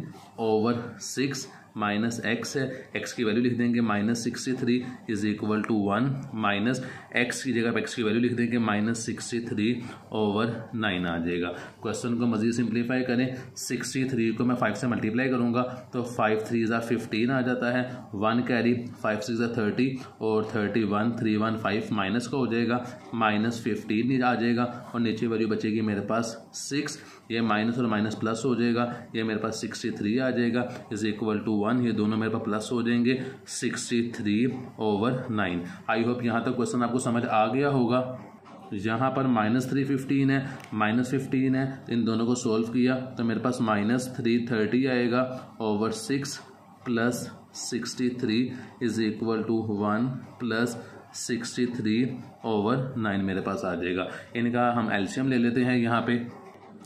ओवर 6 माइनस x है। x की वैल्यू लिख देंगे -63 is equal to 1 minus x की जगह पे x की वैल्यू लिख देंगे -63 ओवर 9 आ जाएगा। क्वेश्चन को मज़ीद सिंप्लीफाई करें। 63 को मैं 5 से मल्टीप्लाई करूँगा तो 5 3 ज़ा 15 आ जाता है। 1 कैरी 5 6 ज़ा 30 और 31 315 माइनस का हो जाएगा -15 आ जाएगा और नीचे वैल्यू बचेगी मेरे पास 6। ये माइनस और माइनस प्लस हो जाएगा। ये मेरे पास 63 आ जाएगा इज इक्वल टू 1। ये दोनों मेरे पास प्लस हो जाएंगे 63 ओवर 9। आई होप यहाँ तक क्वेश्चन आपको समझ आ गया होगा। यहाँ पर -315 है, -15 है, इन दोनों को सोल्व किया तो मेरे पास -330 आएगा over 6 plus 63 is equal to 1 plus 63 over 9 मेरे पास आ जाएगा। इनका हम एलसीएम ले लेते हैं। यहाँ पे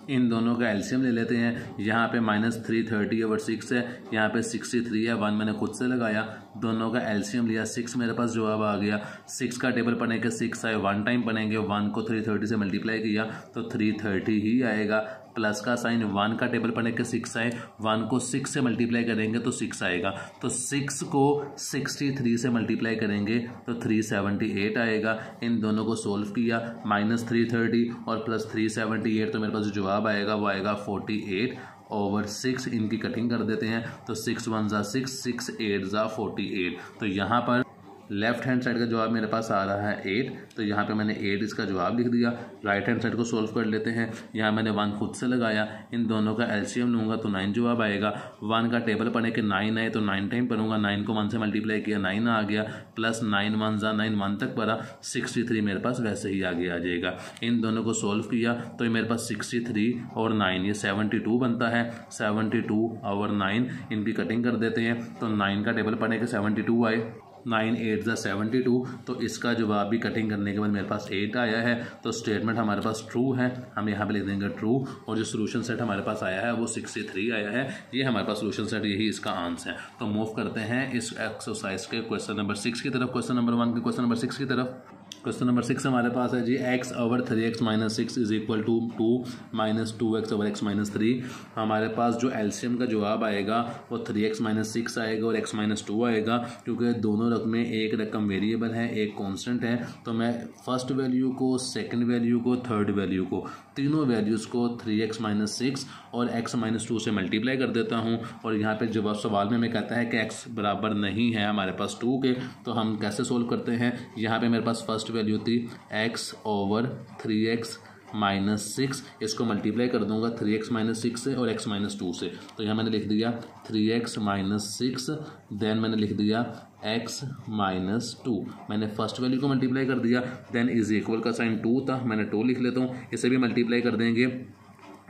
इन दोनों का एलसीएम ले लेते हैं। यहाँ पे -330 ओवर 6 है, यहाँ पे 63 है। 1 मैंने खुद से लगाया, दोनों का एलसीएम लिया, 6 मेरे पास जवाब आ गया। 6 का टेबल पढ़ने के 6 आए, 1 टाइम पढ़ेंगे, 1 को 330 से मल्टीप्लाई किया तो 330 ही आएगा। प्लस का साइन 1 का टेबल पढ़ने के 6 आए, 1 को 6 से मल्टीप्लाई करेंगे तो 6 आएगा। तो 6 को 63 से मल्टीप्लाई करेंगे तो 378 आएगा। इन दोनों को सोल्व किया, -330 और प्लस 378 तो मेरे पास जो जवाब आएगा वो आएगा 48 ओवर 6। इनकी कटिंग कर देते हैं तो 6 1 ज़ा 6, 6 8 ज़ा 48। तो यहाँ पर लेफ्ट हैंड साइड का जवाब मेरे पास आ रहा है 8। तो यहाँ पे मैंने 8 इसका जवाब लिख दिया। राइट हैंड साइड को सोल्व कर लेते हैं। यहाँ मैंने 1 खुद से लगाया, इन दोनों का एलसीएम लूँगा तो 9 जवाब आएगा। 1 का टेबल पढ़ने के 9 आए तो 9 टाइम पढ़ूंगा, 9 को 1 से मल्टीप्लाई किया 9 आ गया, प्लस 9 1 ज़ा 9, 1 तक पढ़ा, 63 मेरे पास वैसे ही आगे आ जाएगा। इन दोनों को सोल्व किया तो ये मेरे पास 63 और 9 ये 72 बनता है। 72 ओवर 9 इनकी कटिंग कर देते हैं तो 9 का टेबल पढ़ने के 72 आए, 9 8 ज़ा 72। तो इसका जवाब भी कटिंग करने के बाद मेरे पास 8 आया है। तो स्टेटमेंट हमारे पास ट्रू है, हम यहाँ पे लिख देंगे ट्रू। और जो सोल्यूशन सेट हमारे पास आया है वो 63 आया है। ये हमारे पास सोल्यूशन सेट, यही इसका आंसर है। तो मूव करते हैं इस एक्सरसाइज के क्वेश्चन नंबर 6 की तरफ। क्वेश्चन नंबर 1 के क्वेश्चन नंबर 6 की तरफ। क्वेश्चन नंबर 6 हमारे पास है जी x over 3x minus 6 is equal to 2 minus 2x over x minus 3। हमारे पास जो एलसीएम का जवाब आएगा वो 3x माइनस 6 आएगा और x माइनस 2 आएगा, क्योंकि दोनों रकमें, एक रकम वेरिएबल है, एक कांस्टेंट है। तो मैं फर्स्ट वैल्यू को, सेकंड वैल्यू को, थर्ड वैल्यू को, तीनों वैल्यूज़ को 3x माइनस 6 और x माइनस 2 से मल्टीप्लाई कर देता हूँ। और यहाँ पे जवाब सवाल में कहता है कि x बराबर नहीं है हमारे पास 2 के, तो हम कैसे सोल्व करते हैं। यहाँ पे मेरे पास फर्स्ट वैल्यू थी x ओवर 3x माइनस 6, इसको मल्टीप्लाई कर दूंगा 3x माइनस 6 से और x माइनस 2 से। तो यहाँ मैंने लिख दिया 3x माइनस 6, देन मैंने लिख दिया x माइनस 2। मैंने फर्स्ट वैल्यू को मल्टीप्लाई कर दिया, देन इज इक्वल का साइन 2 था, मैंने 2 लिख लेता हूँ। इसे भी मल्टीप्लाई कर देंगे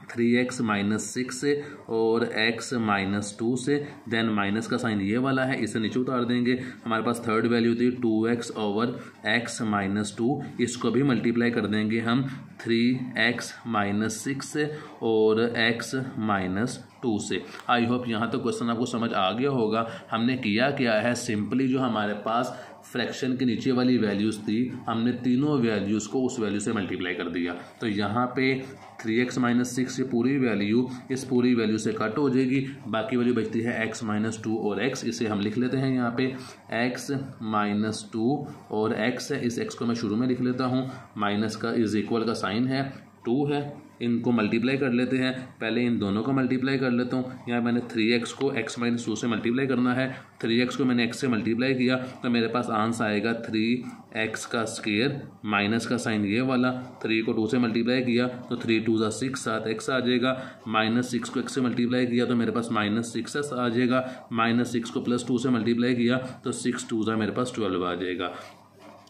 3x माइनस 6 से और x माइनस 2 से, देन माइनस का साइन ये वाला है, इसे नीचे उतार देंगे। हमारे पास थर्ड वैल्यू थी 2x ओवर x माइनस 2, इसको भी मल्टीप्लाई कर देंगे हम 3x माइनस 6 से और x माइनस 2 से। आई होप यहाँ तो क्वेश्चन आपको समझ आ गया होगा। हमने किया क्या है, सिंपली जो हमारे पास फ्रैक्शन के नीचे वाली वैल्यूज़ थी, हमने तीनों वैल्यूज़ को उस वैल्यू से मल्टीप्लाई कर दिया। तो यहाँ पे 3x माइनस 6 ये पूरी वैल्यू इस पूरी वैल्यू से कट हो जाएगी, बाकी वैल्यू बचती है x माइनस 2 और x। इसे हम लिख लेते हैं यहाँ पे x माइनस 2 और x है, इस x को मैं शुरू में लिख लेता हूँ, माइनस का इज इक्वल का साइन है 2 है, इनको मल्टीप्लाई कर लेते हैं। पहले इन दोनों को मल्टीप्लाई कर लेता हूँ। यहाँ मैंने 3x को x माइनस 2 से मल्टीप्लाई करना है। 3x को मैंने x से मल्टीप्लाई किया तो मेरे पास आंसर आएगा 3x का स्क्वायर, माइनस का साइन ये वाला, 3 को 2 से मल्टीप्लाई किया तो 3 2 ज़ा 6, 7x आ जाएगा। माइनस 6 को x से मल्टीप्लाई किया तो मेरे पास माइनस 6x आ जाएगा। माइनस 6 को प्लस 2 से मल्टीप्लाई किया तो 6 2 ज़ा मेरे पास 12 आ जाएगा।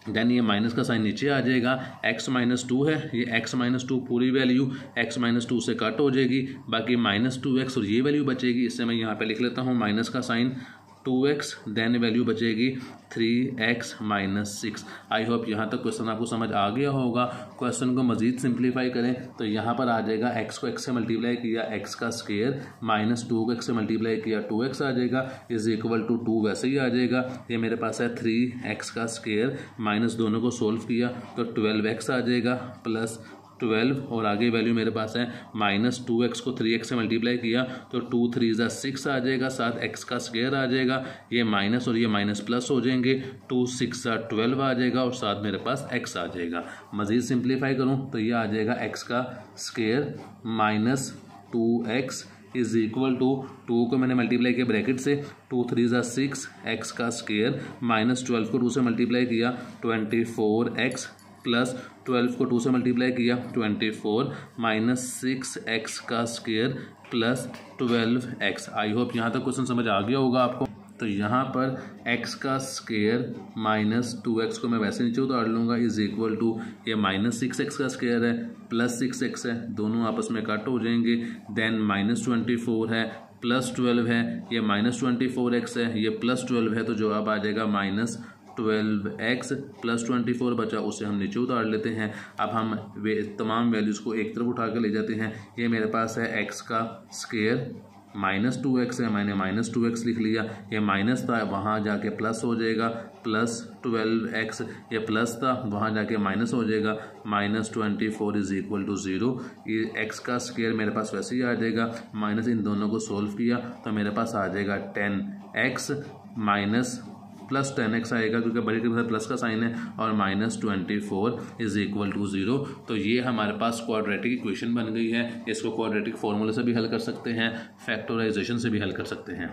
देन ये माइनस का साइन नीचे आ जाएगा। x माइनस 2 है, ये x माइनस 2 पूरी वैल्यू x माइनस 2 से कट हो जाएगी, बाकी माइनस 2x और ये वैल्यू बचेगी। इससे मैं यहाँ पे लिख लेता हूँ माइनस का साइन 2x, देन वैल्यू बचेगी 3x माइनस 6। आई होप यहाँ तक क्वेश्चन आपको समझ आ गया होगा। क्वेश्चन को मज़ीद सिंप्लीफाई करें तो यहाँ पर आ जाएगा x को x से मल्टीप्लाई किया x का स्क्वायर, माइनस 2 को x से मल्टीप्लाई किया 2x आ जाएगा, इज इक्वल टू 2 वैसे ही आ जाएगा। ये मेरे पास है 3x का स्क्वायर, माइनस दोनों को सोल्व किया तो 12x आ जाएगा प्लस 12 और आगे वैल्यू मेरे पास है माइनस 2x को 3x से मल्टीप्लाई किया तो 2 3 ज़ा 6 आ जाएगा, साथ x का स्क्वायर आ जाएगा, ये माइनस और ये माइनस प्लस हो जाएंगे, 2 6 ज़ा 12 आ जाएगा और साथ मेरे पास x आ जाएगा। मज़ीद सिंप्लीफाई करूँ तो ये आ जाएगा x का square minus 2x is equal to 2 को मैंने मल्टीप्लाई किया ब्रैकेट से, 2 3 ज़ा 6 x का स्क्वायर, माइनस 12 को 2 से मल्टीप्लाई किया 24x प्लस 12 को 2 से मल्टीप्लाई किया 24 माइनस 6x का square plus 12x। I hope यहाँ तक क्वेश्चन समझ आ गया होगा आपको। तो यहाँ पर x का स्क्वायर माइनस 2x को मैं वैसे नीचे उतार लूँगा, इज इक्वल टू ये माइनस 6x का स्क्वायर है प्लस 6x है, दोनों आपस में कट हो जाएंगे। देन माइनस 24 है प्लस 12 है, ये माइनस 24x है, ये प्लस 12 है, तो जवाब आ जाएगा माइनस 12x प्लस 24 बचा, उसे हम नीचे उतार लेते हैं। अब हम तमाम वैल्यूज़ को एक तरफ उठा कर ले जाते हैं। ये मेरे पास है x का स्क्वायर माइनस 2x है, मैंने माइनस 2x लिख लिया, ये माइनस था वहाँ जाके प्लस हो जाएगा, प्लस 12x, ये प्लस था वहाँ जाके माइनस हो जाएगा, माइनस 24 इज इक्वल टू 0। ये x का स्क्वायर मेरे पास वैसे ही आ जाएगा, माइनस इन दोनों को सोल्व किया तो मेरे पास आ जाएगा 10x माइनस प्लस 10x आएगा क्योंकि बड़ी के साथ प्लस का साइन है, और माइनस 24 इज इक्वल टू 0। तो ये हमारे पास क्वाड्रेटिक इक्वेशन बन गई है। इसको क्वाड्रेटिक फार्मूले से भी हल कर सकते हैं, फैक्टराइजेशन से भी हल कर सकते हैं।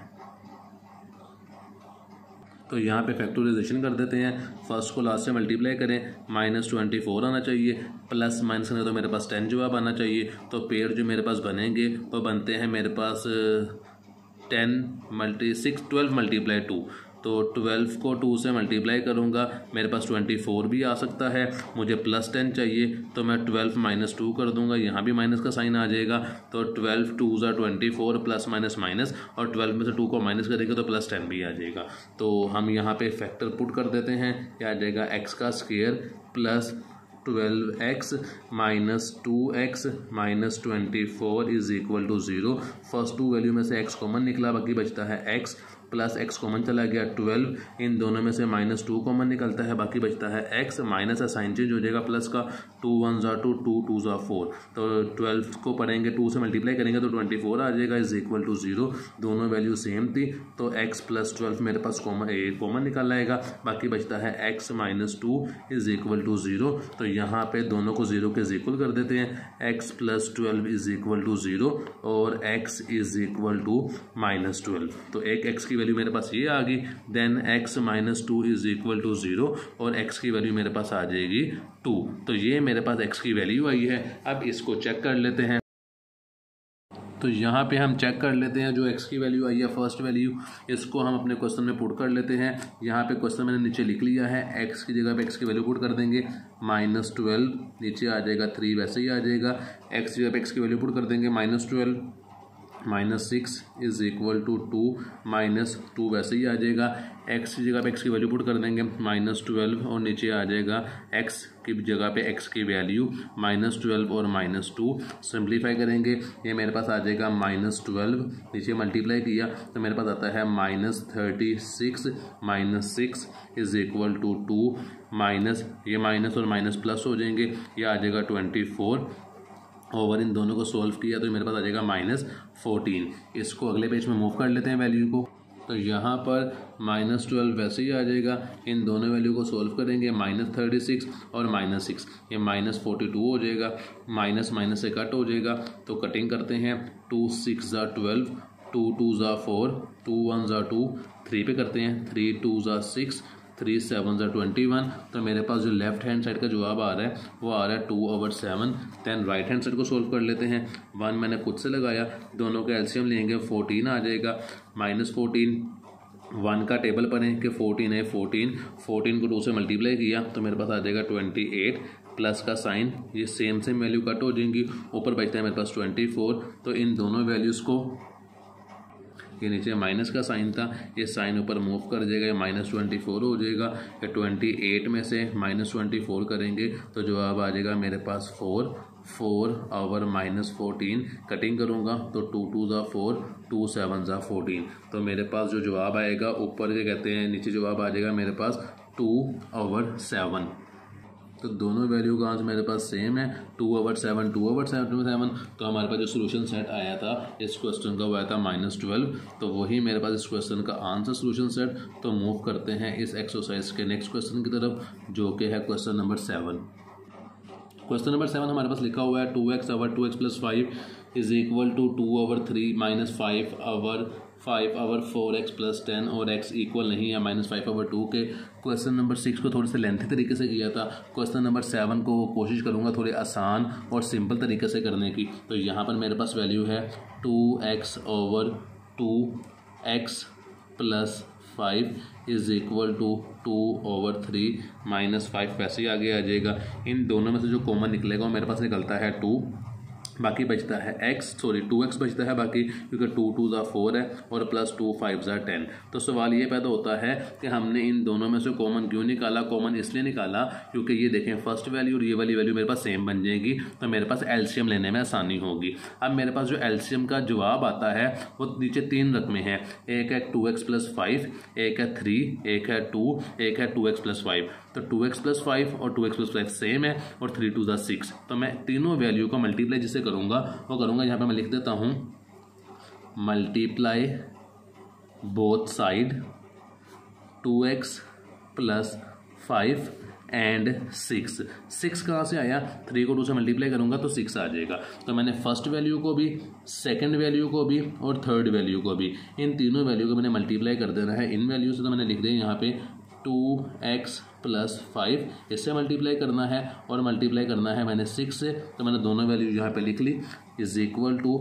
तो यहाँ पे फैक्टराइजेशन कर देते हैं। फर्स्ट को लास्ट से मल्टीप्लाई करें, माइनस 24 आना चाहिए, प्लस माइनस करें तो मेरे पास 10 जवाब आना चाहिए। तो पेयर जो मेरे पास बनेंगे वो बनते हैं मेरे पास 12 मल्टीप्लाई 2, तो 12 को 2 से मल्टीप्लाई करूँगा मेरे पास 24 भी आ सकता है। मुझे प्लस 10 चाहिए तो मैं 12 माइनस 2 कर दूँगा, यहाँ भी माइनस का साइन आ जाएगा, तो 12 2 ज़ा 24 प्लस माइनस माइनस, और 12 में से 2 को माइनस करेंगे तो प्लस 10 भी आ जाएगा। तो हम यहाँ पे फैक्टर पुट कर देते हैं, यह आ जाएगा x का square plus 12x minus 2x minus 24 is equal to 0। First 2 value में से x कॉमन निकला, बाकी बचता है x, प्लस x कॉमन चला गया 12, इन दोनों में से माइनस 2 कॉमन निकलता है, बाकी बचता है x, माइनस का साइन चेंज हो जाएगा प्लस का, 2 1 ज़ा 2, 2 2 ज़ा 4, तो 12 को पढ़ेंगे 2 से मल्टीप्लाई करेंगे तो 24 आ जाएगा इज इक्वल टू 0। दोनों वैल्यू सेम थी तो x प्लस 12 मेरे पास कॉमन निकल आएगा, बाकी बचता है x minus 2 is equal to 0। तो यहाँ पे दोनों को 0 के इक्वल कर देते हैं, x plus 12 is equal to 0 और x is equal to minus 12। तो एक x की वैल्यू मेरे पास ये आ गई, then x minus 2 is equal to 0 और x की वैल्यू मेरे पास आ जाएगी 2। तो ये मेरे पास x की वैल्यू आई है। अब इसको चेक कर लेते हैं। तो यहाँ पे हम चेक कर लेते हैं जो x की वैल्यू आई है फर्स्ट वैल्यू, इसको हम अपने क्वेश्चन में पुट कर लेते हैं। यहाँ पे क्वेश्चन मैंने नीचे लिख लिया है, x की जगह पे x की वैल्यू पुट कर देंगे, माइनस 12 नीचे आ जाएगा, 3 वैसे ही आ जाएगा, x की जगह पे x की वैल्यू पुट कर देंगे, minus 12 minus 6 is equal to 2, minus 2 वैसे ही आ जाएगा, x की जगह पे x की वैल्यू पुट कर देंगे, माइनस 12 और नीचे आ जाएगा x की जगह पे x की वैल्यू माइनस 12 और माइनस 2, सिंप्लीफाई करेंगे ये मेरे पास आ जाएगा माइनस 12, नीचे मल्टीप्लाई किया तो मेरे पास आता है minus 36 minus 6 is equal to 2, minus ये माइनस और माइनस प्लस हो जाएंगे, ये आ जाएगा 24 ओवर इन दोनों को सोल्व किया तो मेरे पास आ जाएगा माइनस 14। इसको अगले पेज में मूव कर लेते हैं वैल्यू को। तो यहाँ पर -12 वैसे ही आ जाएगा। इन दोनों वैल्यू को सोल्व करेंगे, -36 और -6, ये -42 हो जाएगा, माइनस माइनस से कट हो जाएगा। तो कटिंग करते हैं, 2 6 ज़ा 12, 2 2 ज़ा 4, 2 1 ज़ा 2, 3 पे करते हैं, 3 2 ज़ा 6, 3 7 ज़ा 21। तो मेरे पास जो लेफ्ट हैंड साइड का जवाब आ रहा है वो आ रहा है 2/7। दैन राइट हैंड साइड को सोल्व कर लेते हैं। 1 मैंने खुद से लगाया, दोनों का एलसीएम लेंगे, 14 आ जाएगा। -14, 1 का टेबल पढ़ें कि 14 है, 14 को 2 से मल्टीप्लाई किया तो मेरे पास आ जाएगा 28, प्लस का साइन, ये सेम वैल्यू कट हो जाएंगी, ऊपर बचता है मेरे पास 24। तो इन दोनों वैल्यूज़ को, ये नीचे माइनस का साइन था, ये साइन ऊपर मूव कर जाएगा, ये -24 हो जाएगा। या 28 में से -24 करेंगे तो जवाब आ जाएगा मेरे पास 4 और -14। कटिंग करूँगा तो 2 2 ज़ा 4, 2 7 ज़ा 14। तो मेरे पास जो जवाब आएगा ऊपर के कहते हैं, नीचे जवाब आ जाएगा मेरे पास 2/7। तो दोनों वैल्यू का आंसर मेरे पास सेम है, 2/7, 2/7। तो हमारे पास जो सोल्यूशन सेट आया था इस क्वेश्चन का वो आया था -12। तो वही मेरे पास इस क्वेश्चन का आंसर सोल्यूशन सेट। तो मूव करते हैं इस एक्सरसाइज के नेक्स्ट क्वेश्चन की तरफ, जो कि है क्वेश्चन नंबर 7। क्वेश्चन नंबर 7 हमारे पास लिखा हुआ है 2x/2x + 5 = 2/3 - 5/4x + 10 और x इक्वल नहीं है -5/2 के। क्वेश्चन नंबर 6 को थोड़े से लेंथी तरीके से किया था। क्वेश्चन नंबर 7 को कोशिश करूँगा थोड़े आसान और सिंपल तरीके से करने की। तो यहाँ पर मेरे पास वैल्यू है 2x/2x + 5 = 2/3 - 5 वैसे ही आगे आ जाएगा। इन दोनों में से जो कॉमन निकलेगा वो मेरे पास निकलता है 2, बाकी बचता है 2x बचता है बाकी, क्योंकि 2 2 ज़ा 4 है और +2 5 ज़ा 10। तो सवाल ये पैदा होता है कि हमने इन दोनों में से कॉमन क्यों निकाला। कॉमन इसलिए निकाला क्योंकि ये देखें फर्स्ट वैल्यू और ये वाली वैल्यू मेरे पास सेम बन जाएगी, तो मेरे पास एलसीएम लेने में आसानी होगी। अब मेरे पास जो एलसीएम का जवाब आता है वो नीचे 3 रकमें हैं, एक है 2x + 5, एक है 3, एक है 2, एक है 2x + 5। तो 2x + 5 और 2x + 5 सेम है और 3 2 ज़ा 6। तो मैं तीनों वैल्यू को मल्टीप्लाई जिसे करूँगा वो करूँगा, यहाँ पे मैं लिख देता हूँ multiply both side 2x + 5 and 6 कहाँ से आया, 3 को 2 से मल्टीप्लाई करूँगा तो 6 आ जाएगा। तो मैंने फर्स्ट वैल्यू को भी, सेकंड वैल्यू को भी और थर्ड वैल्यू को भी, इन तीनों वैल्यू को मैंने मल्टीप्लाई कर देना है इन वैल्यू से। तो मैंने लिख दिया यहाँ पे 2x + 5 इससे मल्टीप्लाई करना है और मल्टीप्लाई करना है मैंने 6 से। तो मैंने दोनों वैल्यू यहाँ पे लिख ली, =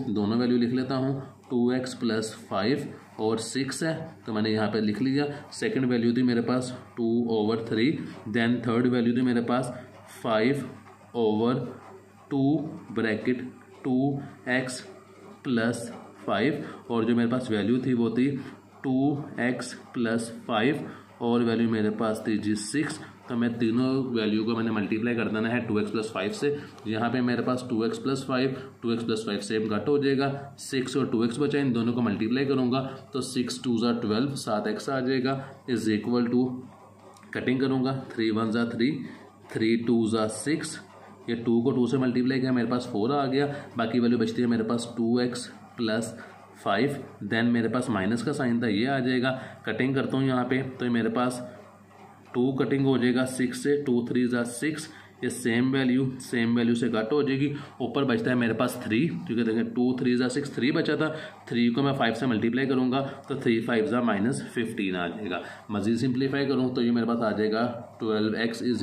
दोनों वैल्यू लिख लेता हूँ, 2x + 5 और 6 है तो मैंने यहाँ पे लिख लिया। सेकंड वैल्यू थी मेरे पास 2/3, देन थर्ड वैल्यू थी मेरे पास 5/2 ब्रैकेट 2x + 5 और जो मेरे पास वैल्यू थी वो थी 2x + 5 और वैल्यू मेरे पास थी जी 6। तो मैं तीनों वैल्यू को मैंने मल्टीप्लाई कर देना है 2x + 5 से। यहाँ पे मेरे पास 2x + 5, 2x + 5 सेम कट हो जाएगा, 6 और 2x बचा, इन दोनों को मल्टीप्लाई करूँगा तो 6 2 ज़ा 12, 7x आ जाएगा = कटिंग करूँगा 3 1 ज़ा 3, 3 2 ज़ा 6, ये 2 को 2 से मल्टीप्लाई किया मेरे पास 4 आ गया, बाकी वैल्यू बचती है मेरे पास 2x + 5, देन मेरे पास माइनस का साइन था ये आ जाएगा। कटिंग करता हूँ यहाँ पे तो मेरे पास 2 कटिंग हो जाएगा 6 से, 2 3 ज़ा 6, ये सेम वैल्यू से कट हो जाएगी, ऊपर बचता है मेरे पास 3, क्योंकि देखें 2 3 ज़ा 6 3 बचा था, 3 को मैं 5 से मल्टीप्लाई करूँगा तो 3 5 ज़ा -15 आ जाएगा। मज़ीद सिंप्लीफाई करूँ तो ये मेरे पास आ जाएगा 12x =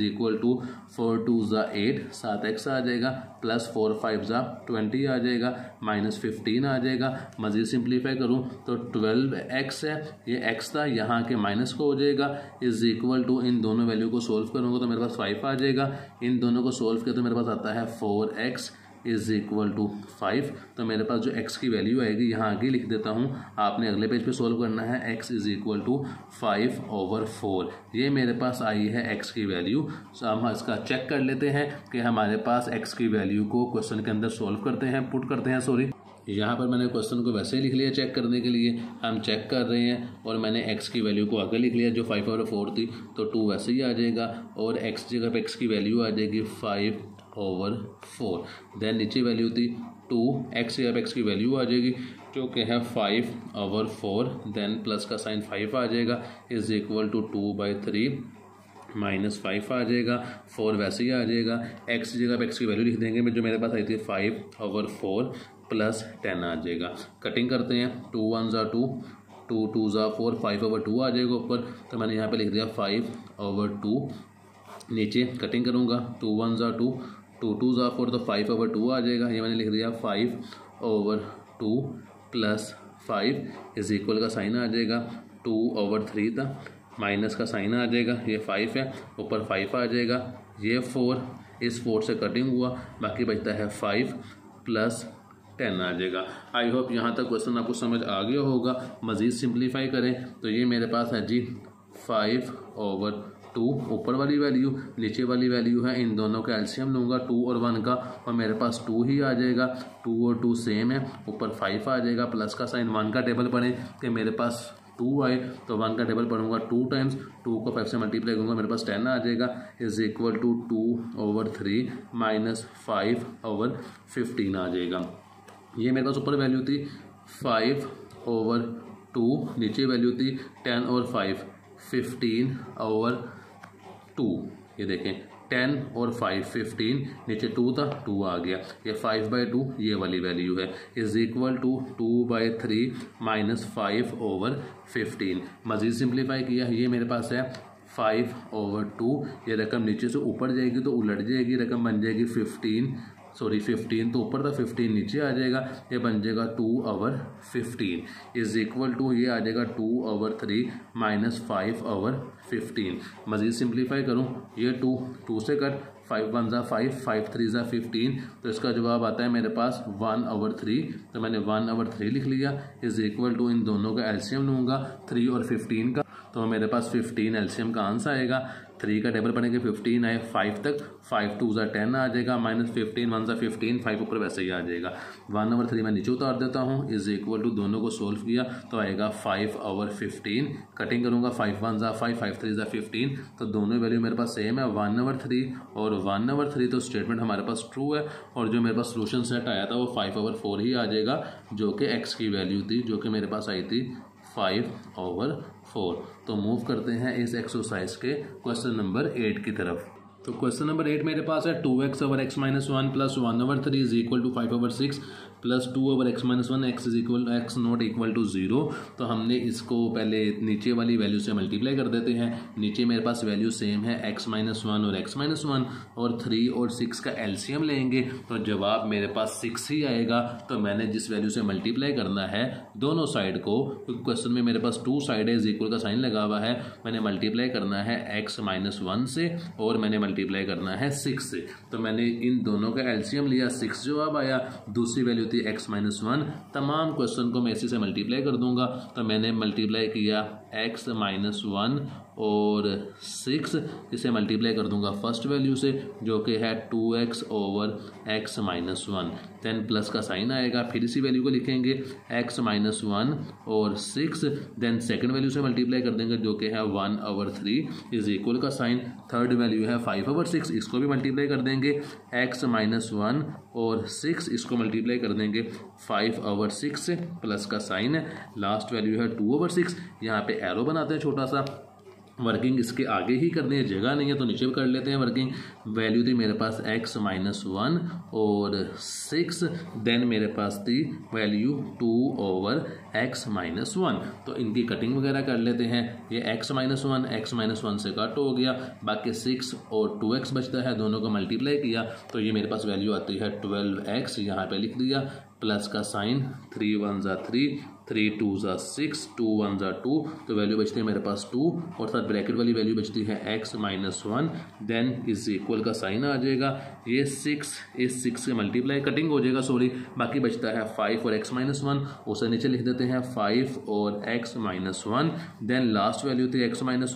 4 2 ज़ा 8, 7x आ जाएगा, +4 5 ज़ा 20 आ जाएगा, -15 आ जाएगा। मज़ीद सिंप्लीफाई करूँ तो 12x है, ये x था यहाँ के माइनस को हो जाएगा, = इन दोनों वैल्यू को सोल्व करूँगा तो मेरे पास 5 आ जाएगा, इन दोनों को सोल्व किया तो मेरे पास आता है 4x = 5। तो मेरे पास जो x की वैल्यू आएगी यहाँ आगे लिख देता हूँ, आपने अगले पेज पे सोल्व करना है, x = 5/4। ये मेरे पास आई है x की वैल्यू। तो हम इसका चेक कर लेते हैं कि हमारे पास x की वैल्यू को क्वेश्चन के अंदर सोल्व करते हैं, पुट करते हैं सॉरी। यहाँ पर मैंने क्वेश्चन को वैसे ही लिख लिया चेक करने के लिए, हम चेक कर रहे हैं और मैंने x की वैल्यू को आगे लिख लिया जो 5/4 थी, तो 2 वैसे ही आ जाएगा और x जगह पे x की वैल्यू आ जाएगी 5/4। देन नीचे वैल्यू थी 2x या x की वैल्यू आ जाएगी जो कि है 5/4, देन प्लस का साइन 5 आ जाएगा इज इक्वल टू 2/3 -5 आ जाएगा, 4 वैसे ही आ जाएगा। x की जगह पर x की वैल्यू लिख देंगे जो मेरे पास आई थी 5/4 प्लस 10 आ जाएगा। कटिंग करते हैं, 2 1 ज़ा 2, 2 2 ज़ा 4, 5/2 आ जाएगा ऊपर, तो मैंने यहाँ पे लिख दिया 5/2। नीचे कटिंग करूँगा, 2 1 ज़ा 2, 2 2 ज़ा 4, तो 5/2 आ जाएगा। ये मैंने लिख दिया 5/2 प्लस 5 इज इक्वल का साइन आ जाएगा 2/3 था, माइनस का साइन आ जाएगा, ये 5 है, ऊपर 5 आ जाएगा, ये 4, इस 4 से कटिंग हुआ, बाकी बचता है 5 प्लस 10 आ जाएगा। आई होप यहाँ तक क्वेश्चन आपको समझ आ गया होगा। मज़ीद सिंप्लीफाई करें तो ये मेरे पास है जी 5/2, ऊपर वाली वैल्यू, नीचे वाली वैल्यू है, इन दोनों का एलसीएम लूँगा 2 और 1 का, और मेरे पास 2 ही आ जाएगा। 2 और 2 सेम है, ऊपर 5 आ जाएगा, प्लस का साइन 1 का टेबल पढ़ें कि मेरे पास 2 आए तो 1 का टेबल पढ़ूंगा 2 टाइम्स, 2 को 5 से मल्टीप्लाई करूँगा, मेरे पास 10 आ जाएगा इज इक्वल टू 2/3 -5/15 आ जाएगा। ये मेरे पास ऊपर वैल्यू थी 5/2, नीचे वैल्यू थी 10 और 5 15/2। ये देखें 10 और 5 15, नीचे 2 था, 2 आ गया, ये 5/2 ये वाली वैल्यू है इज इक्वल टू 2/3 -5/15। मज़ीद सिंप्लीफाई किया, ये मेरे पास है 5/2, ये रकम नीचे से ऊपर जाएगी तो उलट जाएगी, रकम बन जाएगी 15 तो ऊपर था, 15 नीचे आ जाएगा, ये बन जाएगा 2/15 इज इक्वल टू, ये आ जाएगा 2/3 -5/15। मज़ीद सिंप्लीफाई करूँ, ये 2 से कट, 5 1 ज़ा 5, 5 3 ज़ा 15, तो इसका जवाब आता है मेरे पास 1/3, तो मैंने 1/3 लिख लिया इज इक्वल टू, इन दोनों का एलसीएम लूँगा 3 और 15 का, तो मेरे पास 15 एलसीएम का आंसर आएगा। 3 का टेबल पढ़ेंगे 15 आए 5 तक, 5 2 ज़ा 10 आ जाएगा, -15 1 ज़ा 15, 5 ऊपर वैसे ही आ जाएगा। 1/3 मैं नीचे उतार देता हूँ इज इक्वल टू, दोनों को सोल्व किया तो आएगा 5/15। कटिंग करूँगा, 5 1 ज़ा 5, 5 3 ज़ा 15, तो दोनों वैल्यू मेरे पास सेम है 1/3 और 1/3, तो स्टेटमेंट हमारे पास ट्रू है, और जो मेरे पास सोल्यूशन सेट आया था वो 5/4 ही आ जाएगा, जो कि x की वैल्यू थी, जो कि मेरे पास आई थी 5/4। तो मूव करते हैं इस एक्सरसाइज के क्वेश्चन नंबर 8 की तरफ। तो क्वेश्चन नंबर 8 मेरे पास है 2x/x-1 plus 1/3 is equal to 5/6 plus 2/x-1 x is equal x not equal to 0। तो हमने इसको पहले नीचे वाली वैल्यू से मल्टीप्लाई कर देते हैं। नीचे मेरे पास वैल्यू सेम है x-1 और x-1, और 3 और 6 का एलसीएम लेंगे तो जवाब मेरे पास 6 ही आएगा। तो मैंने जिस वैल्यू से मल्टीप्लाई करना है दोनों साइड को, क्योंकि क्वेश्चन में मेरे पास 2 साइड है, इज इक्वल का साइन लगा हुआ है, मैंने मल्टीप्लाई करना है x-1 से और मैंने मल्टीप्लाई करना है 6 से। तो मैंने इन दोनों का एलसीएम लिया, 6 जवाब आया, दूसरी वैल्यू थी x-1, तमाम क्वेश्चन को मैं इसी से मल्टीप्लाई कर दूंगा। तो मैंने मल्टीप्लाई किया x-1 और 6, इसे मल्टीप्लाई कर दूंगा फर्स्ट वैल्यू से जो कि है 2x/x-1, देन प्लस का साइन आएगा, फिर इसी वैल्यू को लिखेंगे x-1 और 6, देन सेकंड वैल्यू से मल्टीप्लाई कर देंगे जो कि है 1/3 इज इक्वल का साइन, थर्ड वैल्यू है 5/6, इसको भी मल्टीप्लाई कर देंगे, x-1 और 6 इसको मल्टीप्लाई कर देंगे 5/6 से, प्लस का साइन है, लास्ट वैल्यू है 2/6। यहाँ पे एरो बनाते हैं छोटा सा, वर्किंग इसके आगे ही करनी है, जगह नहीं है तो नीचे भी कर लेते हैं वर्किंग। वैल्यू थी मेरे पास x-1 और 6, देन मेरे पास थी वैल्यू 2/x-1। तो इनकी कटिंग वगैरह कर लेते हैं। ये x-1 से कट हो गया, बाकी 6 और 2x बचता है, दोनों को मल्टीप्लाई किया तो ये मेरे पास वैल्यू आती है 12x, यहाँ पे लिख दिया, प्लस का साइन, 3 1 ज़ा 3, 3 2 ज़ा 6, 2 1 ज़ा 2, तो वैल्यू बचती है मेरे पास 2 और साथ ब्रैकेट वाली वैल्यू बचती है x-1, देन इज इक्वल का साइन आ जाएगा, ये 6 इस 6 से मल्टीप्लाई कटिंग हो जाएगा, सॉरी, बाकी बचता है 5 और x-1, उसे नीचे लिख देते हैं 5 और x-1, देन लास्ट वैल्यू थी x-1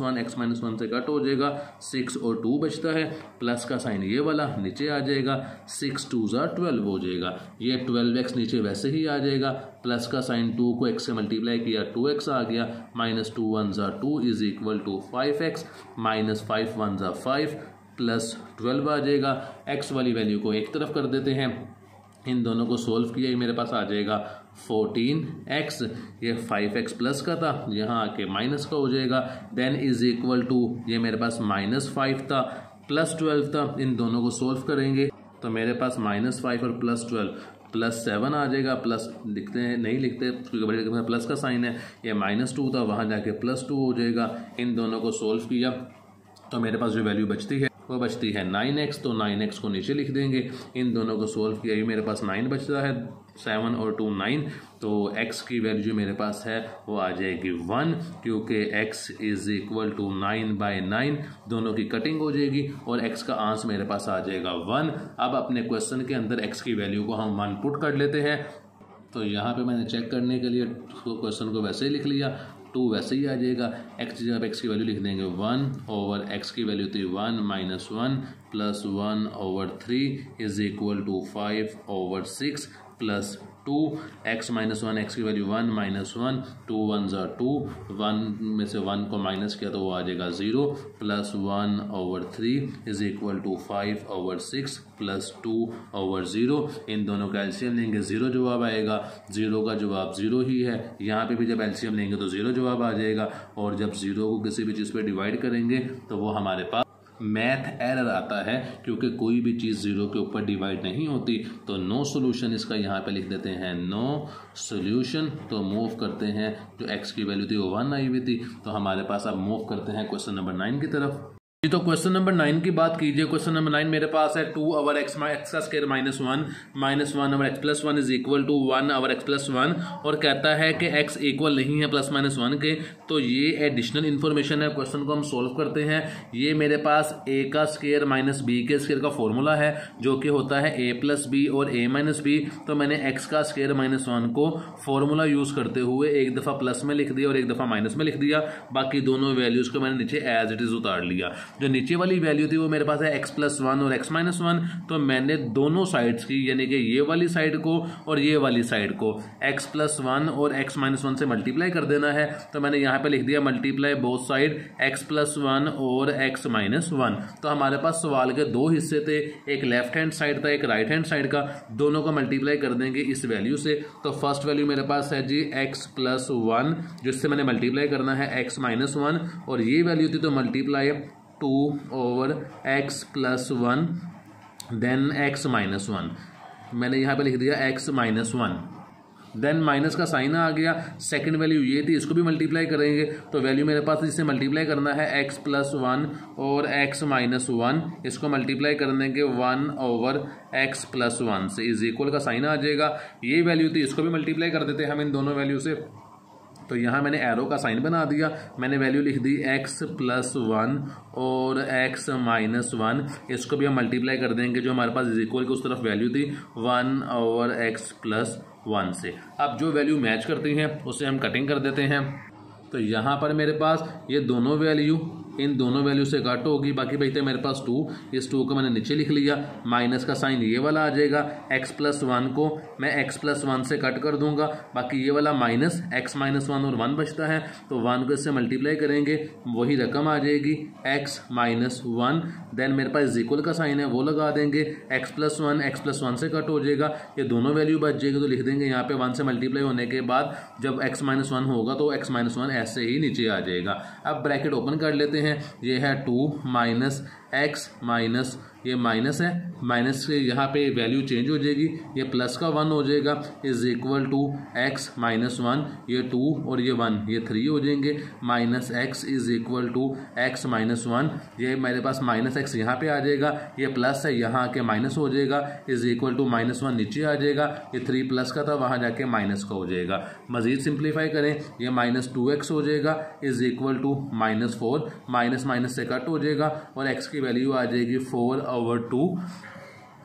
से कट हो जाएगा, 6 और 2 बचता है, प्लस का साइन ये वाला नीचे आ जाएगा, 6 2 ज़ा 12 हो जाएगा, ये 12x नीचे वैसे ही आ जाएगा, प्लस का साइन 2 को x से मल्टीप्लाई किया 2x आ गया, -2 1 ज़ा 2 इज इक्वल टू 5x, -5 1 ज़ा 5 प्लस 12 आ जाएगा। x वाली वैल्यू को एक तरफ कर देते हैं, इन दोनों को सोल्व किया, ये मेरे पास आ जाएगा 14x, ये 5x प्लस का था, यहाँ आके माइनस का हो जाएगा। देन इज इक्वल टू ये मेरे पास -5 था प्लस 12 था, इन दोनों को सोल्व करेंगे तो मेरे पास -5 और +12 +7 आ जाएगा। प्लस लिखते हैं, नहीं लिखते क्योंकि बड़े प्लस का साइन है, ये -2 था, वहाँ जाके +2 हो जाएगा। इन दोनों को सोल्व किया तो मेरे पास जो वैल्यू बचती है वो बचती है 9x, तो 9x को नीचे लिख देंगे। इन दोनों को सोल्व किया, ये मेरे पास 9 बचता है, 7 और 2 9, तो x की वैल्यू जो मेरे पास है वो आ जाएगी 1, क्योंकि x इज इक्वल टू 9/9, दोनों की कटिंग हो जाएगी और x का आंसर मेरे पास आ जाएगा 1। अब अपने क्वेश्चन के अंदर x की वैल्यू को हम 1 पुट कर लेते हैं, तो यहाँ पे मैंने चेक करने के लिए क्वेश्चन को वैसे ही लिख लिया, 2 वैसे ही आ जाएगा। x जब x की वैल्यू लिख देंगे 1 ओवर x की वैल्यू थी 1 - 1 plus 1 over 3 is equal to 5 over 6 plus 2, x - 1, x की वैल्यू 1 - 1, 2 1 ज़ा 2, 1 में से 1 को माइनस किया तो वो आ जाएगा 0 plus 1 over 3 is equal to 5 over 6 plus 2 over 0। इन दोनों का एलसीएम लेंगे 0 जवाब आएगा, 0 का जवाब 0 ही है। यहाँ पे भी जब एलसीएम लेंगे तो 0 जवाब आ जाएगा, और जब 0 को किसी भी चीज़ पे डिवाइड करेंगे तो वो हमारे पास मैथ एरर आता है, क्योंकि कोई भी चीज़ 0 के ऊपर डिवाइड नहीं होती। तो नो सोल्यूशन इसका यहाँ पे लिख देते हैं, नो सोल्यूशन। तो मूव करते हैं, जो x की वैल्यू थी वो 1 आई हुई थी, तो हमारे पास अब मूव करते हैं क्वेश्चन नंबर 9 की तरफ। तो क्वेश्चन नंबर 9 की बात कीजिए। क्वेश्चन नंबर 9 मेरे पास है 2 ओवर x का square -1 over x plus 1 is equal to 1 over x plus 1, और कहता है कि x इक्वल नहीं है +-1 के। तो ये एडिशनल इन्फॉर्मेशन है, क्वेश्चन को हम सोल्व करते हैं। ये मेरे पास a का स्क्वायर माइनस b के स्क्वायर का फॉर्मूला है, जो कि होता है a + b और a - b। तो मैंने x का स्क्वायर -1 को फॉर्मूला यूज़ करते हुए एक दफ़ा प्लस में लिख दिया और एक दफ़ा माइनस में लिख दिया, बाकी दोनों वैल्यूज़ को मैंने नीचे एज इट इज़ उतार लिया। जो नीचे वाली वैल्यू थी वो मेरे पास है x+1 और x - 1, तो मैंने दोनों साइड्स की, यानी कि ये वाली साइड को और ये वाली साइड को x+1 और x - 1 से मल्टीप्लाई कर देना है। तो मैंने यहाँ पे लिख दिया मल्टीप्लाई बोथ साइड x+1 और x - 1। तो हमारे पास सवाल के दो हिस्से थे, एक लेफ्ट हैंड साइड था, एक राइट हैंड साइड का, दोनों को मल्टीप्लाई कर देंगे इस वैल्यू से। तो फर्स्ट वैल्यू मेरे पास है जी x+1, जिससे मैंने मल्टीप्लाई करना है x - 1, और ये वैल्यू थी तो multiply 2 over x plus 1 then x - 1, मैंने यहाँ पे लिख दिया x - 1, देन माइनस का साइन आ गया। सेकंड वैल्यू ये थी, इसको भी मल्टीप्लाई करेंगे, तो वैल्यू मेरे पास जिससे मल्टीप्लाई करना है x+1 और x - 1, इसको मल्टीप्लाई करने के 1 ओवर x+1 से इज इक्वल का साइन आ जाएगा। ये वैल्यू थी, इसको भी मल्टीप्लाई कर देते हैं हम इन दोनों वैल्यू से। तो यहाँ मैंने एरो का साइन बना दिया, मैंने वैल्यू लिख दी x+1 और x - 1, इसको भी हम मल्टीप्लाई कर देंगे, जो हमारे पास इज इक्वल की उस तरफ वैल्यू थी 1 ओवर x+1 से। अब जो वैल्यू मैच करती हैं उसे हम कटिंग कर देते हैं। तो यहाँ पर मेरे पास ये दोनों वैल्यू इन दोनों वैल्यू से कट होगी, बाकी बचते हैं मेरे पास 2, इस 2 को मैंने नीचे लिख लिया, माइनस का साइन ये वाला आ जाएगा। x+1 को मैं x+1 से कट कर दूंगा, बाकी ये वाला माइनस x - 1 और 1 बचता है, तो 1 को इससे मल्टीप्लाई करेंगे, वही रकम आ जाएगी x - 1। देन मेरे पास इज इक्वल का साइन है वो लगा देंगे, x+1 से कट हो जाएगा, ये दोनों वैल्यू बच जाएगी, तो लिख देंगे यहाँ पे 1 से मल्टीप्लाई होने के बाद जब x - 1 होगा तो x - 1 ऐसे ही नीचे आ जाएगा। अब ब्रैकेट ओपन कर लेते हैं, ये है 2 माइनस x माइनस ये माइनस है, माइनस से यहाँ पे वैल्यू चेंज हो जाएगी, ये प्लस का 1 हो जाएगा, इज इक्वल टू x - 1, ये 2 और ये 1 ये 3 हो जाएंगे, minus x is equal to x - 1, ये मेरे पास माइनस x यहाँ पे आ जाएगा, ये प्लस है यहाँ आके माइनस हो जाएगा, इज इक्वल टू -1 नीचे आ जाएगा, ये 3 प्लस का था वहाँ जाके माइनस का हो जाएगा। मजीद सिंप्लीफाई करें, ये -2x हो जाएगा, is equal to -4, minus minus से कट हो जाएगा और x की वैल्यू आ जाएगी 4/2।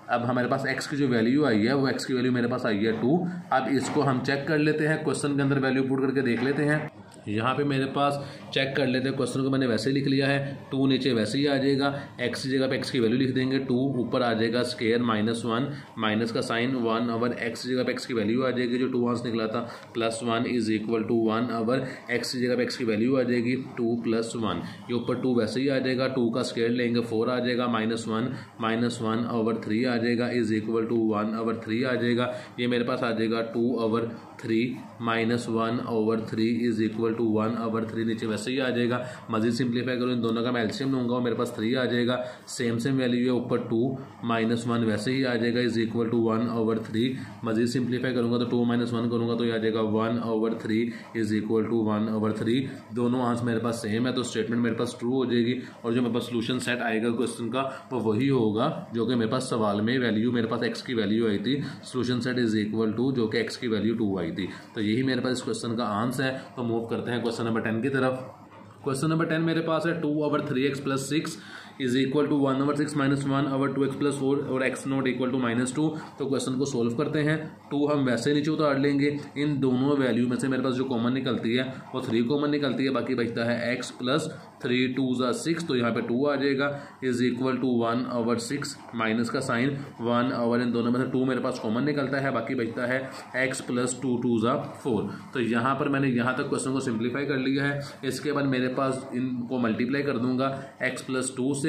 अब हमारे पास x की जो वैल्यू आई है वो x की वैल्यू मेरे पास आई है 2। अब इसको हम चेक कर लेते हैं, क्वेश्चन के अंदर वैल्यू पुट करके देख लेते हैं। यहाँ पे मेरे पास चेक कर लेते हैं, क्वेश्चन को मैंने वैसे लिख लिया है, 2 नीचे वैसे ही आ जाएगा, x की जगह पे x की वैल्यू लिख देंगे, 2 ऊपर आ जाएगा स्केयर -1 माइनस का साइन 1 ओवर x की जगह पे x की वैल्यू आ जाएगी जो 2 आंसर निकला था, +1 is equal to 1 over x की जगह पे x की वैल्यू आ जाएगी 2 + 1, ये ऊपर 2 वैसे ही आ जाएगा, 2 का स्केयर लेंगे 4 आ जाएगा, -1 ओवर 3 आ जाएगा इज इक्वल टू 1 ओवर 3 आ जाएगा, ये मेरे पास आ जाएगा 2 over 3 -1 over 3 is equal to 1 over 3, नीचे वैसे ही आ जाएगा। मजीद सिंप्लीफाई करो, इन दोनों का मैं एलसीएम लूंगा और मेरे पास 3 आ जाएगा, सेम वैल्यू है, ऊपर 2 -1 वैसे ही आ जाएगा इज इक्वल टू 1 ओवर 3। मजीद सिंप्लीफाई करूंगा तो 2 - 1 करूंगा तो ये आ जाएगा 1 over 3 is equal to 1 over 3। दोनों आंसर मेरे पास सेम है तो स्टेटमेंट मेरे पास ट्रू हो जाएगी और जो मेरे पास सोल्यूशन सेट आएगा क्वेश्चन का वो वही होगा जो कि मेरे पास सवाल में वैल्यू, मेरे पास x की वैल्यू आई थी, solution set is equal to जो कि x की वैल्यू 2 आई थी। तो यही मेरे पास इस क्वेश्चन का आंसर है। तो मूव करते हैं क्वेश्चन नंबर 10 की तरफ। क्वेश्चन नंबर 10 मेरे पास है 2 over 3x + 6 is equal to 1 over 6 -1 over 2x + 4 और x नॉट इक्वल टू -2। तो क्वेश्चन को सोल्व करते हैं। 2 हम वैसे नीचे उतार लेंगे, इन दोनों वैल्यू में से मेरे पास जो कॉमन निकलती है वो 3 कॉमन निकलती है, बाकी बचता है x + 3 2 = 6, तो यहाँ पे 2 आ जाएगा is equal to 1 over 6 minus का साइन 1 ओवर, इन दोनों में से 2 मेरे पास कॉमन निकलता है, बाकी बचता है x + 2 2 = 4। तो यहाँ पर मैंने यहाँ तक क्वेश्चन को सिंप्लीफाई कर लिया है। इसके बाद मेरे पास इनको मल्टीप्लाई कर दूंगा x + 2 से,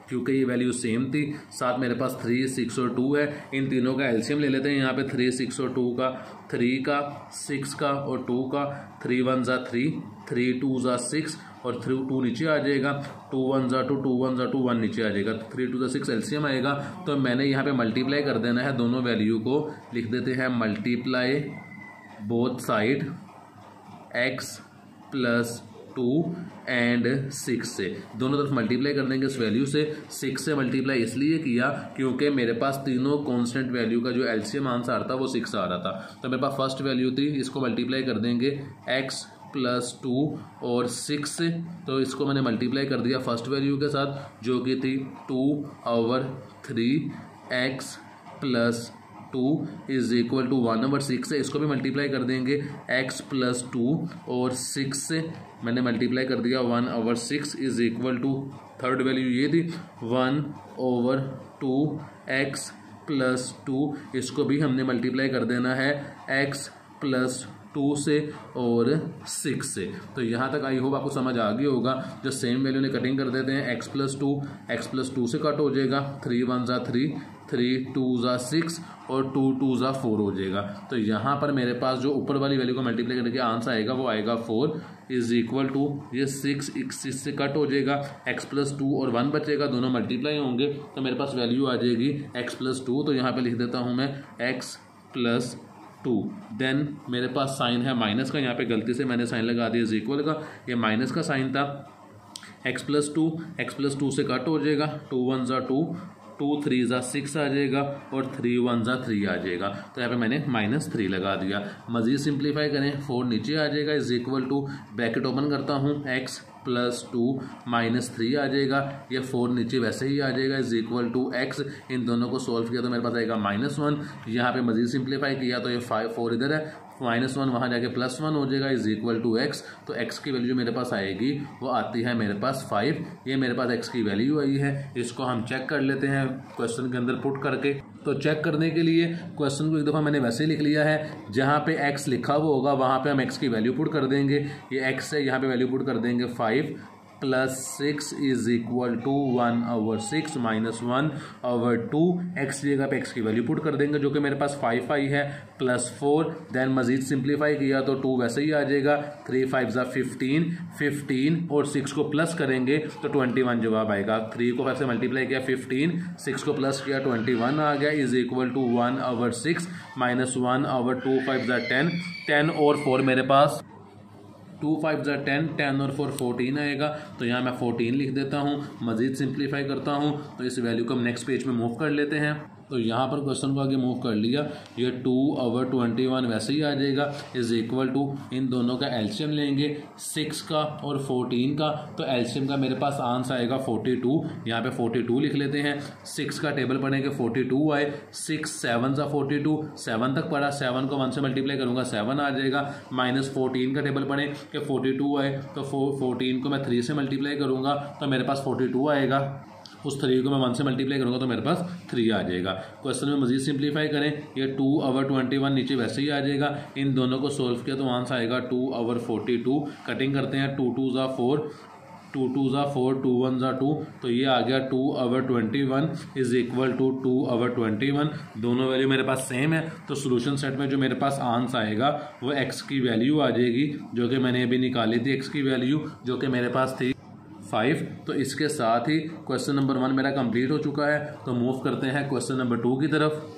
क्योंकि ये वैल्यू सेम थी, साथ मेरे पास 3 6 और 2 है, इन तीनों का एलसीएम ले लेते हैं। यहाँ पे 3 6 और 2 का, 3 का 6 का और 2 का, 3 1 = 3 3 2 = 6 और 3 2 नीचे आ जाएगा, 2 1 = 2 2 1 = 2 1 नीचे आ जाएगा, 3 2 = 6 एलसीएम आएगा। तो मैंने यहाँ पे मल्टीप्लाई कर देना है, दोनों वैल्यू को लिख देते हैं multiply both side x + 2 and 6 से, दोनों तरफ मल्टीप्लाई कर देंगे इस वैल्यू से। 6 से मल्टीप्लाई इसलिए किया क्योंकि मेरे पास तीनों कांस्टेंट वैल्यू का जो एलसीएम आंसर आ रहा था वो 6 आ रहा था, तो मेरे पास फर्स्ट वैल्यू थी, इसको मल्टीप्लाई कर देंगे x + 2 और 6 से, तो इसको मैंने मल्टीप्लाई कर दिया फर्स्ट वैल्यू के साथ जो कि थी 2 over 3 x + 2 is equal to 1 over 6 है, इसको भी मल्टीप्लाई कर देंगे x + 2 और 6 से मैंने मल्टीप्लाई कर दिया 1 over 6 is equal to, third value ये थी 1 ओवर 2 x + 2, इसको भी हमने मल्टीप्लाई कर देना है x + 2 से और 6 से। तो यहाँ तक आई होप आपको समझ आ गई होगा। जो सेम वैल्यू ने कटिंग कर देते हैं, x + 2 से कट हो जाएगा, 3 1 = 3 3 2 = 6 और 2 2 = 4 हो जाएगा। तो यहाँ पर मेरे पास जो ऊपर वाली वैल्यू को मल्टीप्लाई करके आंसर आएगा वो आएगा 4 इज इक्वल टू, ये 6 से कट हो जाएगा, x + 2 और 1 बचेगा, दोनों मल्टीप्लाई होंगे तो मेरे पास वैल्यू आ जाएगी x + 2। तो यहाँ पे लिख देता हूँ मैं x + 2, देन मेरे पास साइन है माइनस का, यहाँ पे गलती से मैंने साइन लगा दिया इज इक्वल का, ये माइनस का साइन था, x + 2 से कट हो जाएगा, 2 1 = 2 2 3 = 6 आ जाएगा और 3 1 = 3 आ जाएगा। तो यहाँ पे मैंने -3 लगा दिया। मज़ीद सिंप्लीफाई करें, 4 नीचे आ जाएगा is equal to, bracket open करता हूँ, x + 2 -3 आ जाएगा, ये 4 नीचे वैसे ही आ जाएगा इज इक्वल टू x, इन दोनों को सॉल्व किया तो मेरे पास आएगा -1, यहाँ पे मज़ीद सिंप्लीफाई किया तो ये 4 इधर है, -1 वहाँ जाके +1 हो जाएगा इज इक्वल टू x। तो x की वैल्यू मेरे पास आएगी, वो आती है मेरे पास 5, ये मेरे पास x की वैल्यू आई है। इसको हम चेक कर लेते हैं क्वेश्चन के अंदर पुट करके। तो चेक करने के लिए क्वेश्चन को एक दफ़ा मैंने वैसे लिख लिया है, जहाँ पे x लिखा हुआ होगा वहाँ पे हम x की वैल्यू पुट कर देंगे, ये x है, यहाँ पे वैल्यू पुट कर देंगे 5 + 6 is equal to 1 over 6 -1 over 2, x की जगह पे x की वैल्यू पुट कर देंगे जो कि मेरे पास 5 आई है, +4, देन मजीद सिंप्लीफाई किया तो 2 वैसे ही आ जाएगा, 3 5 = 15 15 और 6 को प्लस करेंगे तो 21 जवाब आएगा। 3 को 5 से मल्टीप्लाई किया 15, 6 को प्लस किया 21 आ गया is equal to 1 over 6 -1 over 2 5 = 10 10 और 4 मेरे पास 2 5 = 10 10 और 4 14 आएगा, तो यहाँ मैं 14 लिख देता हूँ। मज़ीद सिंप्लीफाई करता हूँ तो इस वैल्यू को हम नेक्स्ट पेज में मूव कर लेते हैं। तो यहाँ पर क्वेश्चन को आगे मूव कर लिया, ये 2/21 वैसे ही आ जाएगा इज इक्वल टू, इन दोनों का एलसीएम लेंगे 6 का और 14 का, तो एलसीएम का मेरे पास आंसर आएगा 42। यहाँ पे 42 लिख लेते हैं, 6 का टेबल पढ़ेंगे 42 आए, 6 7 सा 42, 7 तक पढ़ा, 7 को 1 से मल्टीप्लाई करूंगा 7 आ जाएगा, माइनस 14 का टेबल पढ़ें कि 42 आए, तो 14 को मैं 3 से मल्टीप्लाई करूंगा तो मेरे पास 42 आएगा, उस 3 को मैं 1 से मल्टीप्लाई करूंगा तो मेरे पास 3 आ जाएगा। क्वेश्चन में मजीद सिंप्लीफाई करें, ये 2/21 नीचे वैसे ही आ जाएगा, इन दोनों को सोल्व किया तो आंसर आएगा 2/42। कटिंग करते हैं, 2 2 ज़ा 4, 2 2 ज़ा 4, 2 1 ज़ा 2, तो ये आ गया 2/21 इज इक्वल टू 2/21। दोनों वैल्यू मेरे पास सेम है, तो सोल्यूशन सेट में जो मेरे पास आंसर आएगा वो x की वैल्यू आ जाएगी, जो कि मैंने अभी निकाली थी x की वैल्यू, जो कि मेरे पास थी 5। तो इसके साथ ही क्वेश्चन नंबर 1 मेरा कंप्लीट हो चुका है। तो मूव करते हैं क्वेश्चन नंबर 2 की तरफ।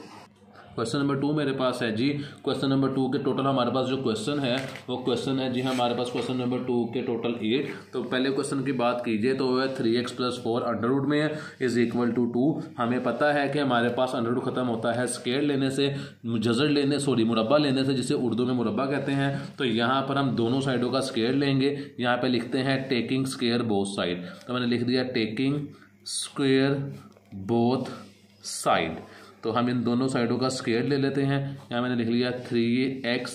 क्वेश्चन नंबर 2 मेरे पास है जी, क्वेश्चन नंबर 2 के टोटल हमारे पास जो क्वेश्चन है वो क्वेश्चन है जी हमारे पास क्वेश्चन नंबर 2 के टोटल 8। तो पहले क्वेश्चन की बात कीजिए तो वो है 3x + 4 अंडर रूट में है इज इक्वल टू 2। हमें पता है कि हमारे पास अंडर रूट खत्म होता है स्क्वायर लेने से, मुरब्बा लेने से, जिसे उर्दू में मुरब्बा कहते हैं। तो यहाँ पर हम दोनों साइडों का स्क्वायर लेंगे, यहाँ पे लिखते हैं टेकिंग स्क्वायर बोथ साइड, तो मैंने लिख दिया टेकिंग स्क्वायर बोथ साइड। तो हम इन दोनों साइडों का स्क्वायर ले लेते हैं, यहाँ मैंने लिख लिया 3x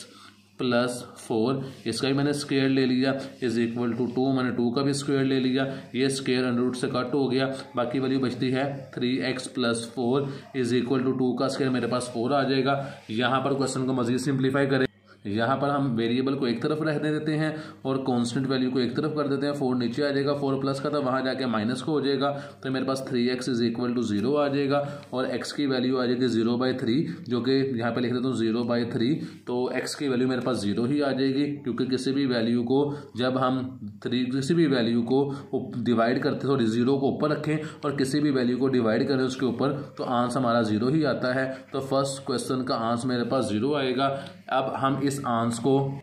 + 4, इसका भी मैंने स्क्वायर ले लिया इज इक्वल टू 2, मैंने 2 का भी स्क्वायर ले लिया, ये स्क्वायर अंडर रूट से कट हो गया, बाकी वैल्यू बचती है 3x + 4 इज इक्वल टू 2 का स्क्वायर मेरे पास 4 आ जाएगा। यहाँ पर क्वेश्चन को मजीद सिंप्लीफाई करें, यहाँ पर हम वेरिएबल को एक तरफ रहने देते हैं और कांस्टेंट वैल्यू को एक तरफ कर देते हैं, 4 नीचे आ जाएगा, 4 प्लस का था वहाँ जाके माइनस को हो जाएगा, तो मेरे पास 3x इज इक्वल टू 0 आ जाएगा और x की वैल्यू आ जाएगी 0/3, जो कि यहाँ पे लिख देता हूँ 0/3। तो x की वैल्यू मेरे पास 0 ही आ जाएगी, क्योंकि किसी भी वैल्यू को जब हम किसी भी वैल्यू को डिवाइड करते हैं, 0 को ऊपर रखें और किसी भी वैल्यू को डिवाइड करें उसके ऊपर, तो आंसर हमारा 0 ही आता है। तो फर्स्ट क्वेश्चन का आंसर मेरे पास 0 आएगा। अब हम इस आंसर को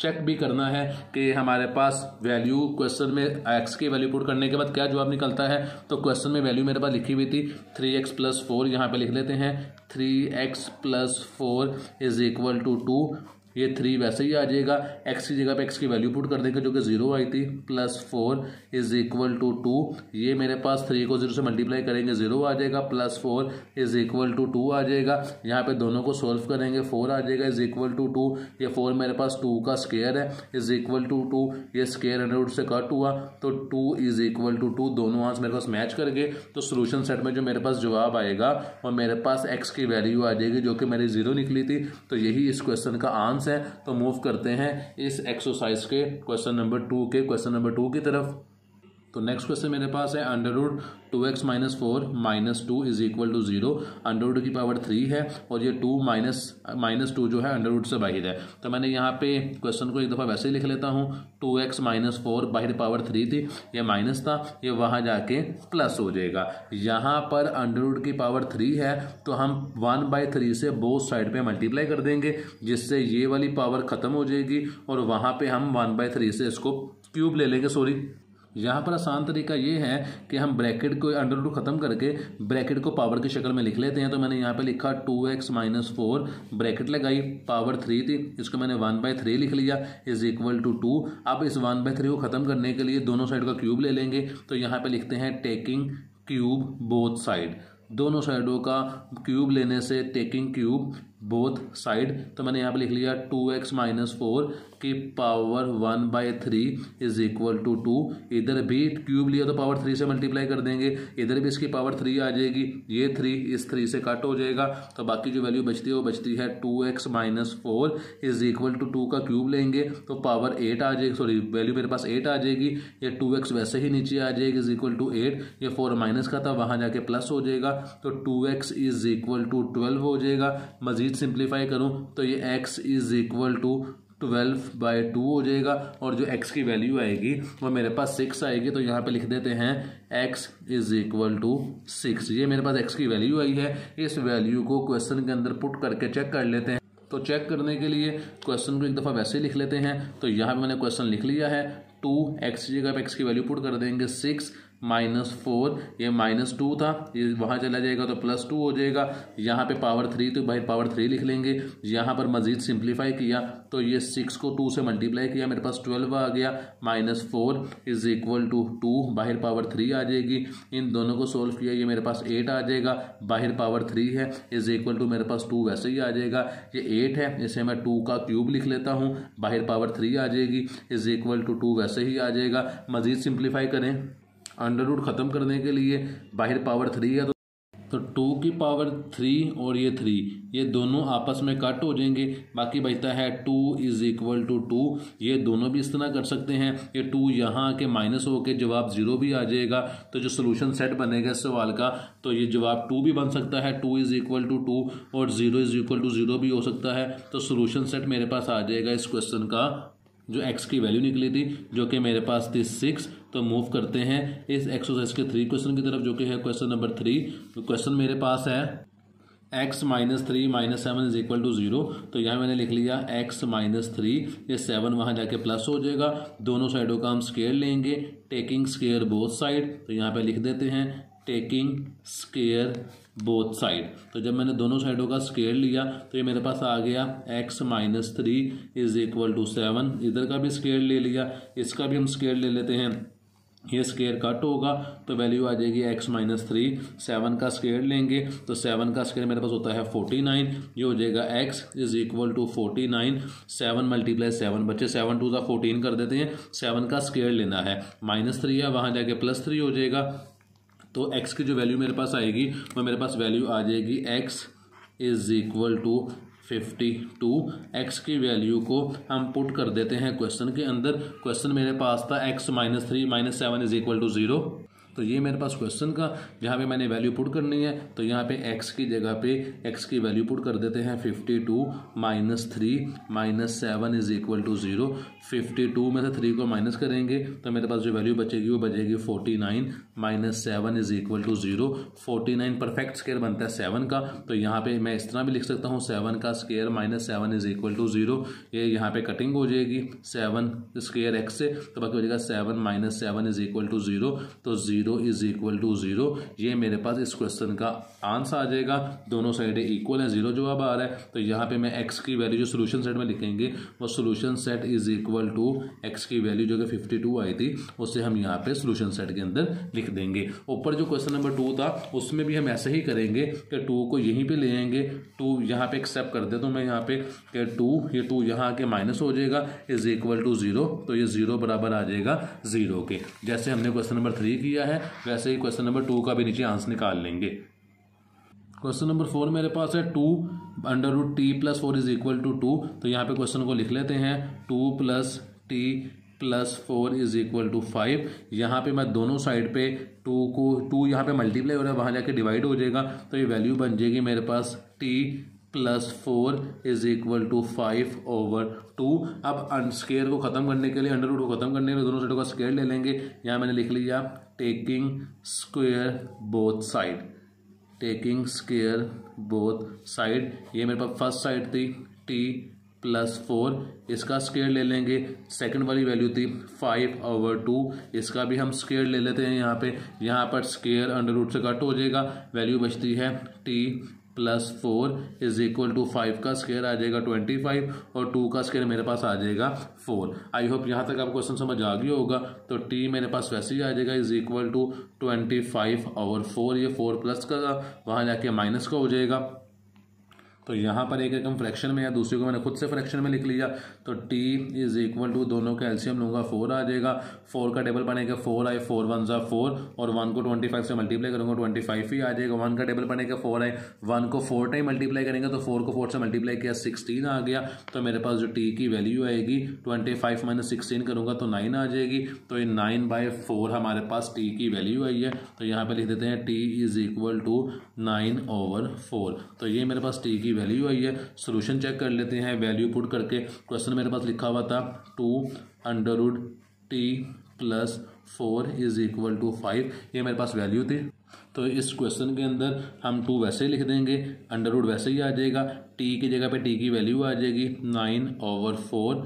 चेक भी करना है कि हमारे पास वैल्यू क्वेश्चन में x की वैल्यू पुट करने के बाद क्या जवाब निकलता है। तो क्वेश्चन में वैल्यू मेरे पास लिखी हुई थी 3x + 4, यहाँ पे लिख लेते हैं 3x + 4 इज इक्वल टू 2, ये 3 वैसे ही आ जाएगा, x की जगह पे x की वैल्यू पुट कर देंगे जो कि 0 आई थी, +4 इज इक्वल टू 2, ये मेरे पास 3 को 0 से मल्टीप्लाई करेंगे 0 आ जाएगा, +4 इज इक्वल टू 2 आ जाएगा। यहाँ पे दोनों को सोल्व करेंगे 4 आ जाएगा इज इक्वल टू 2, ये 4 मेरे पास 2 का स्क्वायर है इज इक्वल टू 2, ये स्क्वायर अंडर रूट से कट हुआ तो 2 इज इक्वल टू 2, दोनों आंसर मेरे पास मैच कर गए। तो सोल्यूशन सेट में जो मेरे पास जवाब आएगा वो मेरे पास x की वैल्यू आ जाएगी जो कि मेरी 0 निकली थी। तो यही इस क्वेश्चन का आंसर है। तो मूव करते हैं इस एक्सरसाइज के क्वेश्चन नंबर 2 की तरफ। तो नेक्स्ट क्वेश्चन मेरे पास है √2x - 4 - 2 is equal to 0। Under root की पावर 3 है और ये 2 माइनस 2 जो है अंडर रूट से बाहर है। तो मैंने यहाँ पे क्वेश्चन को एक दफ़ा वैसे ही लिख लेता हूँ, 2x - 4 बाहर पावर 3 थी, ये माइनस था, ये वहाँ जाके प्लस हो जाएगा। यहाँ पर अंडर रूट की पावर 3 है तो हम 1/3 से बोथ साइड पे मल्टीप्लाई कर देंगे, जिससे ये वाली पावर ख़त्म हो जाएगी और वहाँ पे हम 1/3 से इसको क्यूब ले लेंगे। यहाँ पर आसान तरीका ये है कि हम ब्रैकेट को अंडर रूट खत्म करके ब्रैकेट को पावर की शक्ल में लिख लेते हैं। तो मैंने यहाँ पे लिखा 2x - 4, ब्रैकेट लगाई, पावर 3 थी, इसको मैंने 1/3 लिख लिया इज इक्वल टू 2। अब इस 1/3 को ख़त्म करने के लिए दोनों साइड का क्यूब ले लेंगे। तो यहाँ पे लिखते हैं टेकिंग क्यूब बोथ साइड, दोनों साइडों का क्यूब लेने से टेकिंग क्यूब बोथ साइड। तो मैंने यहाँ पे लिख लिया 2x - 4 की पावर 1/3 इज इक्वल टू 2। इधर भी क्यूब लिया तो पावर 3 से मल्टीप्लाई कर देंगे, इधर भी इसकी पावर 3 आ जाएगी, ये 3 इस 3 से कट हो जाएगा। तो बाकी जो वैल्यू बचती है वो बचती है 2x - 4 इज इक्वल टू 2 का क्यूब लेंगे तो पावर 8 आ जाएगी, वैल्यू मेरे पास 8 आ जाएगी। ये 2x वैसे ही नीचे आ जाएगी इज इक्वल टू 8, ये 4 माइनस का था वहाँ जाके प्लस हो जाएगा, तो 2x इज इक्वल टू 12 हो जाएगा। मजीद सिंप्लीफाई करूं तो ये x इज इक्वल टू 12/2 हो जाएगा और जो x की वैल्यू आएगी वो मेरे पास 6 आएगी। तो यहाँ पे लिख देते हैं x इज इक्वल टू 6, ये मेरे पास x की वैल्यू आई है। इस वैल्यू को क्वेश्चन के अंदर पुट करके चेक कर लेते हैं। तो चेक करने के लिए क्वेश्चन को एक दफ़ा वैसे ही लिख लेते हैं। तो यहाँ पे मैंने क्वेश्चन लिख लिया है, 2x की जगह पे x की वैल्यू पुट कर देंगे 6 -4, ये -2 था, ये वहाँ चला जाएगा तो +2 हो जाएगा। यहाँ पे पावर 3 तो बाहर पावर 3 लिख लेंगे। यहाँ पर मजीद सिंप्लीफाई किया तो ये 6 को 2 से मल्टीप्लाई किया, मेरे पास 12 आ गया। -4 इज इक्वल टू 2, बाहर पावर 3 आ जाएगी। इन दोनों को सोल्व किया, ये मेरे पास 8 आ जाएगा, बाहर पावर 3 है, इज इक्वल टू मेरे पास 2 वैसे ही आ जाएगा। ये 8 है, इसे मैं 2 का क्यूब लिख लेता हूँ, बाहर पावर 3 आ जाएगी, इज इक्वल टू 2 वैसे ही आ जाएगा। मजीद सिंप्लीफाई करें, अंडर रूट ख़त्म करने के लिए बाहर पावर 3 है तो 2 की पावर 3 और ये 3 ये दोनों आपस में कट हो जाएंगे। बाकी बचता है 2 इज इक्वल टू 2। ये दोनों भी इस तरह कर सकते हैं, ये 2 यहाँ के माइनस होके जवाब 0 भी आ जाएगा। तो जो सोल्यूशन सेट बनेगा इस सवाल का, तो ये जवाब 2 भी बन सकता है, 2 इज इक्वल टू 2 और 0 इज इक्वल टू 0 भी हो सकता है। तो सोल्यूशन सेट मेरे पास आ जाएगा इस क्वेश्चन का, जो x की वैल्यू निकली थी जो कि मेरे पास थी 6। तो मूव करते हैं इस एक्सरसाइज के 3 क्वेश्चन की तरफ, जो कि है क्वेश्चन नंबर 3। तो क्वेश्चन मेरे पास है x - 3 - 7 इज इक्वल टू 0। तो यहाँ मैंने लिख लिया x - 3, ये 7 वहाँ जाके प्लस हो जाएगा। दोनों साइडों का हम स्केयर लेंगे, टेकिंग स्केयर बोथ साइड। तो यहाँ पे लिख देते हैं टेकिंग स्केयर बोथ साइड। तो जब मैंने दोनों साइडों का स्केयर लिया तो ये मेरे पास आ गया x - 3 इज इक्वल टू 7। इधर का भी स्केयर ले लिया, इसका भी हम स्केयर ले लेते हैं, ये स्केयर कट होगा तो वैल्यू आ जाएगी x - 3। 7 का स्केयर लेंगे तो 7 का स्केयर मेरे पास होता है 49, ये हो जाएगा x is equal to 49। 7 multiply 7 बच्चे 7 2 14 कर देते हैं। 7 का स्केयर लेना है, -3 है, वहाँ जाके +3 हो जाएगा। तो x की जो वैल्यू मेरे पास आएगी वो मेरे पास वैल्यू आ जाएगी x is equal to 52। x की वैल्यू को हम पुट कर देते हैं क्वेश्चन के अंदर। क्वेश्चन मेरे पास था x - 3 - 7 इज इक्वल टू 0। तो ये मेरे पास क्वेश्चन का जहाँ पे मैंने वैल्यू पुट करनी है, तो यहाँ पे x की जगह पे x की वैल्यू पुट कर देते हैं 52 - 3 - 7 इज इक्वल टू 0। 52 में से 3 को माइनस करेंगे तो मेरे पास जो वैल्यू बचेगी वो बचेगी 49 - 7 is equal to 0। 49 perfect square बनता है 7 का, तो यहाँ पे मैं इस तरह भी लिख सकता हूँ 7 का स्केयर -7 इज इक्वल टू 0। ये यहाँ पे कटिंग हो जाएगी 7 स्केयर x से, तो बाकी हो जाएगा 7 - 7 इज इक्वल टू 0। तो 0 इज इक्वल टू 0, ये मेरे पास इस क्वेश्चन का आंसर आ जाएगा। दोनों साइडें इक्वल है, 0 जवाब आ रहा है। तो यहाँ पे मैं x की वैल्यू जो सोल्यूशन सेट में लिखेंगे वो solution set is equal to x की वैल्यू जो कि 52 आई थी उससे हम यहाँ पे सोल्यूशन सेट के अंदर लिख देंगे। ऊपर जो क्वेश्चन नंबर 2 था उसमें भी हम ऐसे ही करेंगे कि 2 को यहीं पे ले आएंगे, 2 यहाँ पे एक्सेप्ट कर देता हूँ मैं यहाँ पे कि 2 ये 2 यहाँ आके माइनस हो जाएगा इज इक्वल टू 0। तो ये 0 बराबर आ जाएगा 0 के। जैसे हमने क्वेश्चन नंबर 3 किया है वैसे ही क्वेश्चन नंबर 2 का भी नीचे आंसर निकाल लेंगे। क्वेश्चन नंबर 4 मेरे पास है 2 √ t + 4 इज इक्वल टू 2। तो यहाँ पे क्वेश्चन को लिख लेते हैं 2 + t + 4 इज इक्वल टू 5। यहाँ पे मैं दोनों साइड पे 2 को 2 यहाँ पे मल्टीप्लाई हो रहा है, वहाँ जाके डिवाइड हो जाएगा। तो ये वैल्यू बन जाएगी मेरे पास t + 4 इज इक्वल टू 5/2। अब स्केयर को खत्म करने के लिए, अंडर रूट को खत्म करने के लिए दोनों साइडों का स्केयर ले लेंगे। यहाँ मैंने लिख लिया taking square both side, taking square both side. ये मेरे पास फर्स्ट साइड थी t + 4, इसका स्केयर ले लेंगे। सेकंड वाली वैल्यू थी 5/2, इसका भी हम स्केयर ले लेते हैं। यहाँ पर स्केयर अंडर रूट से कट हो जाएगा, वैल्यू बचती है t + 4 इज इक्वल टू 5 का स्केयर आ जाएगा 25 और 2 का स्केयर मेरे पास आ जाएगा 4। आई होप यहाँ तक आपको क्वेश्चन समझ आ गया होगा। तो t मेरे पास वैसे ही आ जाएगा इज इक्वल टू 25/4। ये 4 प्लस का वहाँ जाके माइनस का हो जाएगा। तो यहाँ पर एक रकम फ्रैक्शन में है, दूसरे को मैंने खुद से फ्रैक्शन में लिख लिया। तो t इज इक्वल टू दोनों का एलसीएम लूँगा 4 आ जाएगा। 4 का टेबल बनेगा 4 आए, 4 1 = 4 और 1 को 25 से मल्टीप्लाई करूँगा 25 ही आ जाएगा। 1 का टेबल बनेगा 4 आए, 1 को 4 टाइम मल्टीप्लाई करेंगे तो 4 को 4 से मल्टीप्लाई किया 16 आ गया। तो मेरे पास जो t की वैल्यू आएगी 25 - 16 करूँगा तो 9 आ जाएगी। तो ये 9/4 हमारे पास t की वैल्यू आई है। तो यहाँ पर लिख देते हैं t इज इक्वल टू 9/4। तो ये मेरे पास t की वैल्यू आई है। सॉल्यूशन चेक कर लेते हैं वैल्यू पुट करके। क्वेश्चन मेरे पास लिखा हुआ था 2 √ t + 4 इज इक्वल टू 5, ये मेरे पास वैल्यू थी। तो इस क्वेश्चन के अंदर हम 2 वैसे ही लिख देंगे, अंडर रूट वैसे ही आ जाएगा, t की जगह पे t की वैल्यू आ जाएगी 9/4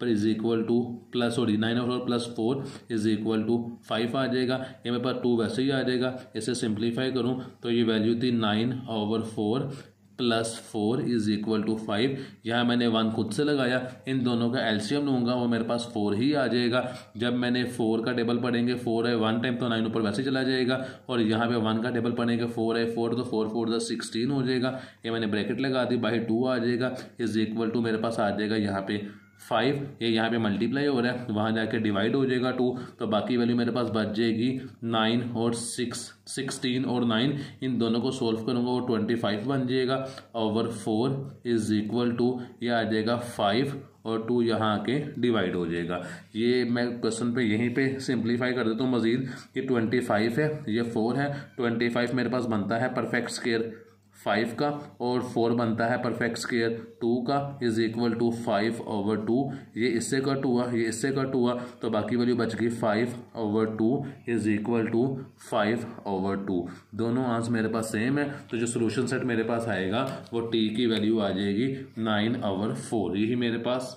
पर is equal to plus sorry 9/4 + 4 is equal to 5 आ जाएगा। ये मेरे पास 2 वैसे ही आ जाएगा। इसे सिंप्लीफाई करूँ तो ये वैल्यू थी 9/4 + 4 इज इक्वल टू 5। यहाँ मैंने 1 खुद से लगाया, इन दोनों का एलसीएम लूँगा, वो मेरे पास 4 ही आ जाएगा। जब मैंने 4 का टेबल पढ़ेंगे, 4 है 1 टाइम तो 9 ऊपर वैसे चला जाएगा, और यहाँ पे 1 का टेबल पढ़ेंगे, 4 है 4 तो 4 4 16 हो जाएगा। ये मैंने ब्रैकेट लगा दी, बाई 2 आ जाएगा इज इक्वल टू मेरे पास आ जाएगा यहाँ पे 5। ये यहाँ पे मल्टीप्लाई हो रहा है, वहाँ जाके डिवाइड हो जाएगा 2, तो बाकी वैल्यू मेरे पास बच जाएगी 9 और 16 और 9 इन दोनों को सोल्व करूँगा वो 25 बन जाएगा। ओवर 4 इज इक्वल टू ये आ जाएगा 5 और 2 यहाँ आके डिवाइड हो जाएगा। ये मैं क्वेश्चन पे यहीं पे सिंप्लीफाई कर देता हूँ मज़ीद कि 25 है, ये 4 है, 25 मेरे पास बनता है परफेक्ट स्क्वायर 5 का, और 4 बनता है परफेक्ट स्क्वायर 2 का इज इक्वल टू 5/2। ये इससे कट हुआ, ये इससे कट हुआ, तो बाकी वैल्यू बच गई 5/2 इज इक्वल टू 5/2। दोनों आंसर मेरे पास सेम है, तो जो सोल्यूशन सेट मेरे पास आएगा वो टी की वैल्यू आ जाएगी 9/4। यही मेरे पास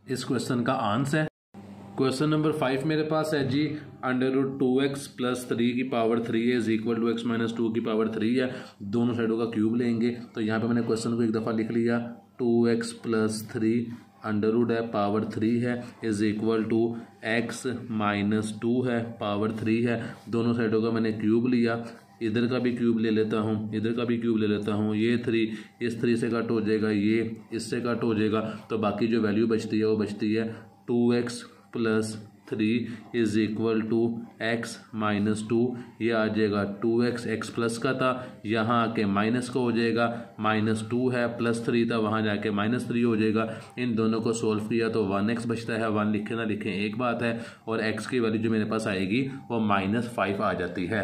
इस क्वेश्चन का आंसर है। क्वेश्चन नंबर 5 मेरे पास है जी, √2x + 3 की पावर 3 है इज इक्वल टू x - 2 की पावर 3 है। दोनों साइडों का क्यूब लेंगे, तो यहाँ पे मैंने क्वेश्चन को एक दफ़ा लिख लिया, 2x + 3 अंडर है पावर 3 है इज इक्वल टू x - 2 है पावर 3 है। दोनों साइडों का मैंने क्यूब लिया, इधर का भी क्यूब ले लेता हूँ, इधर का भी क्यूब ले लेता हूँ। ये 3 इस 3 से कट हो जाएगा, ये इससे कट हो जाएगा, तो बाकी जो वैल्यू बचती है वो बचती है 2x + 3 is equal to x - 2। ये आ जाएगा 2x, x प्लस का था, यहाँ आके माइनस का हो जाएगा, -2 है, +3 था, वहाँ जाके -3 हो जाएगा। इन दोनों को सोल्व किया तो 1x बचता है, 1 लिखे ना लिखें एक बात है, और x की वैल्यू जो मेरे पास आएगी वो -5 आ जाती है।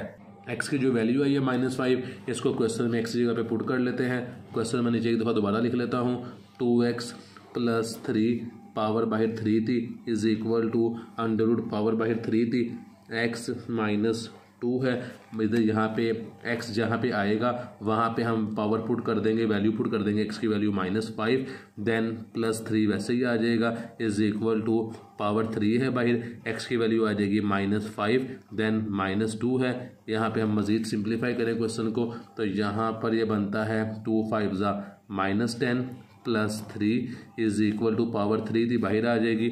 x की जो वैल्यू आई है -5, इसको क्वेश्चन में x की जगह पे पुट कर लेते हैं। क्वेश्चन में नीचे एक दफ़ा दोबारा लिख लेता हूँ, 2x + 3 पावर बाहर 3 थी इज इक्वल टू पावर बाहर 3 थी, x - 2 है। इधर यहाँ पे x जहाँ पे आएगा वहाँ पे हम पावर पुट कर देंगे, वैल्यू पुट कर देंगे, x की वैल्यू -5, देन +3 वैसे ही आ जाएगा इज इक्वल टू पावर 3 है बाहर, x की वैल्यू आ जाएगी -5, देन -2 है। यहाँ पे हम मज़ीद सिंप्लीफाई करें क्वेश्चन को, तो यहाँ पर ये बनता है 2 5 -10 +3 इज इक्वल टू पावर 3 थी बाहर आ जाएगी,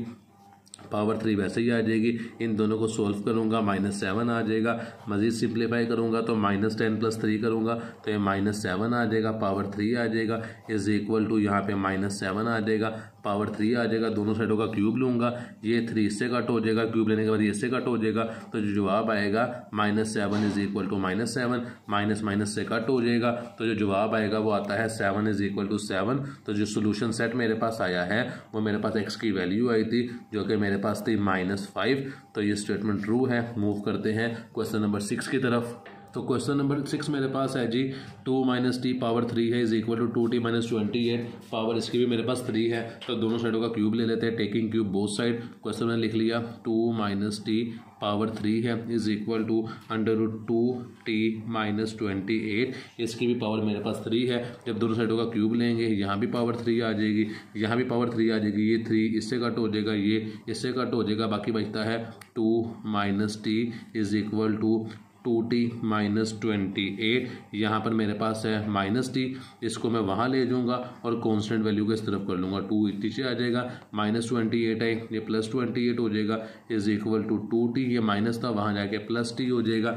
पावर 3 वैसे ही आ जाएगी। इन दोनों को सोल्व करूँगा -7 आ जाएगा। मज़ीद सिंप्लीफाई करूँगा तो -10 + 3 करूँगा तो ये -7 आ जाएगा, पावर 3 आ जाएगा इज इक्वल टू यहाँ पे -7 आ जाएगा, पावर 3 आ जाएगा। दोनों साइडों का क्यूब लूँगा, ये 3 इससे कट हो जाएगा, क्यूब लेने के बाद ये इससे कट हो जाएगा, तो जो जवाब आएगा -7 इज इक्वल टू -7, माइनस से कट हो जाएगा, तो जो जवाब आएगा वो आता है 7 इज इक्वल टू 7। तो जो सोल्यूशन सेट मेरे पास आया है वो मेरे पास x की वैल्यू आई थी जो कि मेरे पास थी -5। तो ये स्टेटमेंट ट्रू है। मूव करते हैं क्वेश्चन नंबर 6 की तरफ। तो क्वेश्चन नंबर 6 मेरे पास है जी, 2 - t पावर 3 है is equal to 2t - 28, power इसकी भी मेरे पास 3 है, तो दोनों साइडों का क्यूब ले लेते हैं, taking cube both side. Question मैंने लिख लिया 2 - t पावर 3 है इज इक्वल टू √2t - 28, इसकी भी पावर मेरे पास 3 है। जब दोनों साइडों का क्यूब लेंगे, यहाँ भी पावर 3 आ जाएगी, यहाँ भी पावर 3 आ जाएगी, ये 3 इससे कट हो जाएगा, ये इससे कट हो जाएगा, बाकी बचता है 2 - t is equal to 2t - 28। यहाँ पर मेरे पास है -t, इसको मैं वहाँ ले जाऊँगा और कांस्टेंट वैल्यू को इस तरफ कर लूँगा, 2 नीचे आ जाएगा, -28 है, ये +28 हो जाएगा इज इक्वल टू 2t, ये माइनस था वहाँ जाके +t हो जाएगा।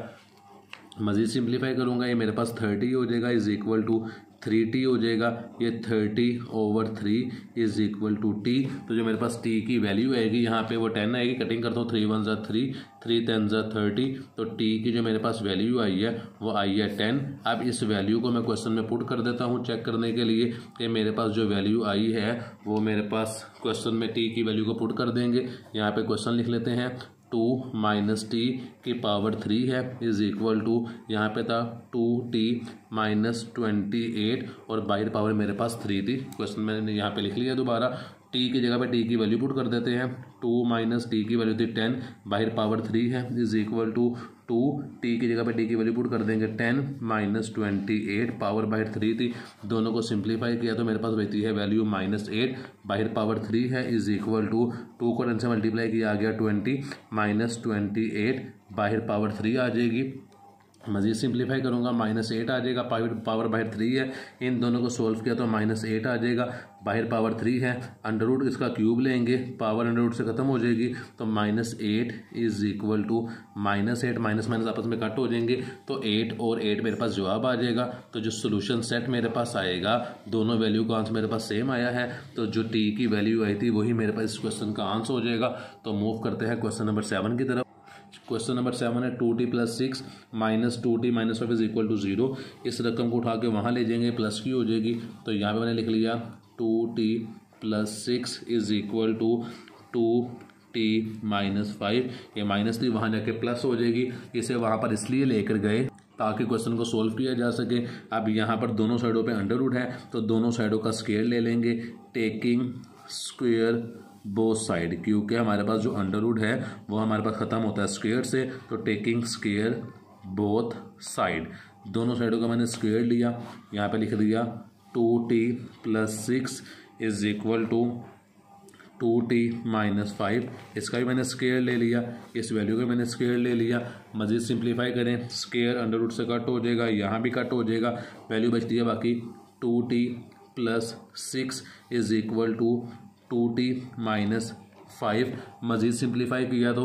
मज़ीद सिंप्लीफाई करूँगा, ये मेरे पास 30 हो जाएगा इज इक्वल टू 3t हो जाएगा, ये 30/3 इज इक्वल टू t। तो जो मेरे पास t की वैल्यू आएगी यहाँ पे वो 10 आएगी, कटिंग करता हूँ, 3 1 3, 3 10 30, तो t की जो मेरे पास वैल्यू आई है वो आई है 10। अब इस वैल्यू को मैं क्वेश्चन में पुट कर देता हूँ चेक करने के लिए कि मेरे पास जो वैल्यू आई है वो मेरे पास क्वेश्चन में t की वैल्यू को पुट कर देंगे। यहाँ पे क्वेश्चन लिख लेते हैं, 2 - t की पावर 3 है इज इक्वल टू, यहाँ पे था 2t - 28 और बाहर पावर मेरे पास 3 थी। क्वेश्चन मैंने यहाँ पे लिख लिया दोबारा, टी की जगह पे टी की वैल्यू पुट कर देते हैं। 2 माइनस टी की वैल्यू थी 10, बाहर पावर 3 है, इज इक्वल टू 2, टी की जगह पे टी की वैल्यू पुट कर देंगे 10 माइनस 28, पावर बाहर 3 थी, दोनों को सिंप्लीफाई किया तो मेरे पास बचती है वैल्यू -8, बाहर पावर 3 है, इज इक्वल टू 2 को 10 से मल्टीप्लाई किया आ गया 20 माइनस 28, बाहर पावर 3 आ जाएगी। मज़ीद सिंप्लीफाई करूँगा -8 आ जाएगा, पावर बाहर 3 है, इन दोनों को सोल्व किया तो -8 आ जाएगा, बाहर पावर 3 है, अंडर रूट इसका क्यूब लेंगे, पावर अंडर रूट से ख़त्म हो जाएगी तो -8 is equal to -8, minus minus आपस में कट हो जाएंगे तो 8 और 8 मेरे पास जवाब आ जाएगा। तो जो सोल्यूशन सेट मेरे पास आएगा, दोनों वैल्यू का आंसर मेरे पास सेम आया है, तो जो टी की वैल्यू आई थी वही मेरे पास इस क्वेश्चन का आंसर हो जाएगा। तो मूव करते हैं क्वेश्चन नंबर 7 की तरफ। क्वेश्चन नंबर 7 है 2t plus 6 minus 2t minus 5 is equal to 0। इस रकम को उठा के वहाँ ले जाएंगे, प्लस की हो जाएगी, तो यहाँ पे मैंने लिख लिया 2t plus 6 is equal to 2t minus 5, ये माइनस थी वहाँ जाके प्लस हो जाएगी। इसे वहाँ पर इसलिए लेकर गए ताकि क्वेश्चन को सोल्व किया जा सके। अब यहाँ पर दोनों साइडों पे अंडर रूट है तो दोनों साइडों का स्क्वायर ले लेंगे, टेकिंग स्क्वायर बोथ साइड, क्योंकि हमारे पास जो अंडर रूट है वो हमारे पास ख़त्म होता है स्क्वायर से, तो टेकिंग स्क्वायर बोथ साइड, दोनों साइडों का मैंने स्क्वायर लिया, यहाँ पे लिख दिया 2t plus 6 is equal to 2t minus 5, इसका भी मैंने स्क्वायर ले लिया, इस वैल्यू का मैंने स्क्वायर ले लिया। मज़ीद सिंप्लीफाई करें, स्क्वायर अंडर रूट से कट हो जाएगा, यहाँ भी कट हो जाएगा, वैल्यू बचती है बाकी 2t plus 6 is equal to 2t minus 5। मज़ीद सिंप्लीफाई किया तो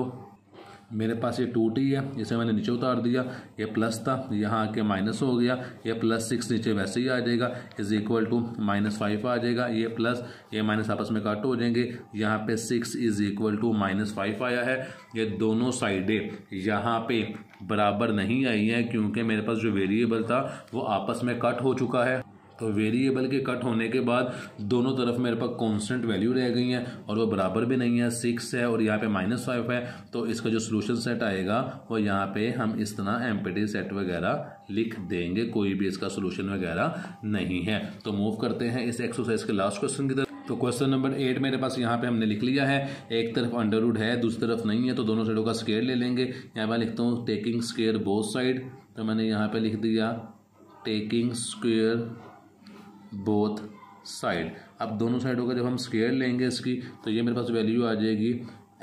मेरे पास ये 2t है, इसे मैंने नीचे उतार दिया, ये प्लस था यहाँ आके माइनस हो गया, ये प्लस 6 नीचे वैसे ही आ जाएगा, इज इक्वल टू -5 आ जाएगा, ये प्लस ये माइनस आपस में कट हो जाएंगे, यहाँ पे 6 इज इक्वल टू -5 आया है। ये दोनों साइडें यहाँ पे बराबर नहीं आई हैं क्योंकि मेरे पास जो वेरिएबल था वो आपस में कट हो चुका है, तो वेरिएबल के कट होने के बाद दोनों तरफ मेरे पास कांस्टेंट वैल्यू रह गई हैं और वो बराबर भी नहीं है, 6 है और यहाँ पे -5 है, तो इसका जो सोल्यूशन सेट आएगा वो यहाँ पे हम इस तरह एम्प्टी सेट वगैरह लिख देंगे, कोई भी इसका सोल्यूशन वगैरह नहीं है। तो मूव करते हैं इस एक्सरसाइज के लास्ट क्वेश्चन की तरफ। तो क्वेश्चन नंबर 8 मेरे पास यहाँ पे हमने लिख लिया है, एक तरफ अंडर रूट है दूसरी तरफ नहीं है, तो दोनों साइडों का स्क्वायर ले लेंगे। यहाँ पे लिखता हूँ टेकिंग स्क्वायर बोथ साइड, तो मैंने यहाँ पे लिख दिया टेकिंग स्क्वायर बोथ साइड। अब दोनों साइडों का जब हम स्क्वायर लेंगे इसकी, तो ये मेरे पास वैल्यू आ जाएगी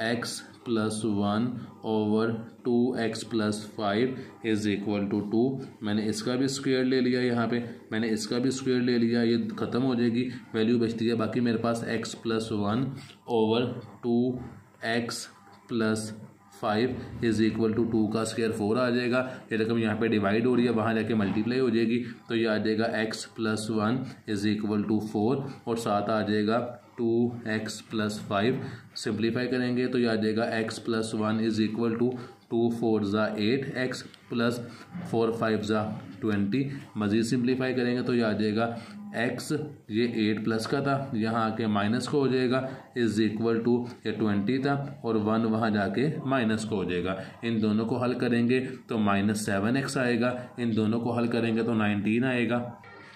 x plus 1 over 2x plus 5 is equal to 2। मैंने इसका भी स्क्वायर ले लिया, यहाँ पे मैंने इसका भी स्क्वायर ले लिया, ये ख़त्म हो जाएगी, वैल्यू बचती है बाकी मेरे पास x plus 1 over 2x plus 5 is equal to 2 का स्क्वायर 4 आ जाएगा। ये रकम यहाँ पे डिवाइड हो रही है, वहाँ जाके मल्टीप्लाई हो जाएगी, तो ये आ जाएगा x plus 1 is equal to 4 और साथ आ जाएगा 2x प्लस 5। सिंप्लीफाई करेंगे तो ये आ जाएगा x plus 1 is equal to 2 4 ज़ा 8, x प्लस 4 5 ज़ा 20। मज़ीद सिंप्लीफाई करेंगे तो ये आ जाएगा x, ये 8 प्लस का था, यहाँ आके माइनस को हो जाएगा, इज इक्वल टू ये 20 था और 1 वहाँ जाके माइनस को हो जाएगा। इन दोनों को हल करेंगे तो -7x आएगा, इन दोनों को हल करेंगे तो 19 आएगा।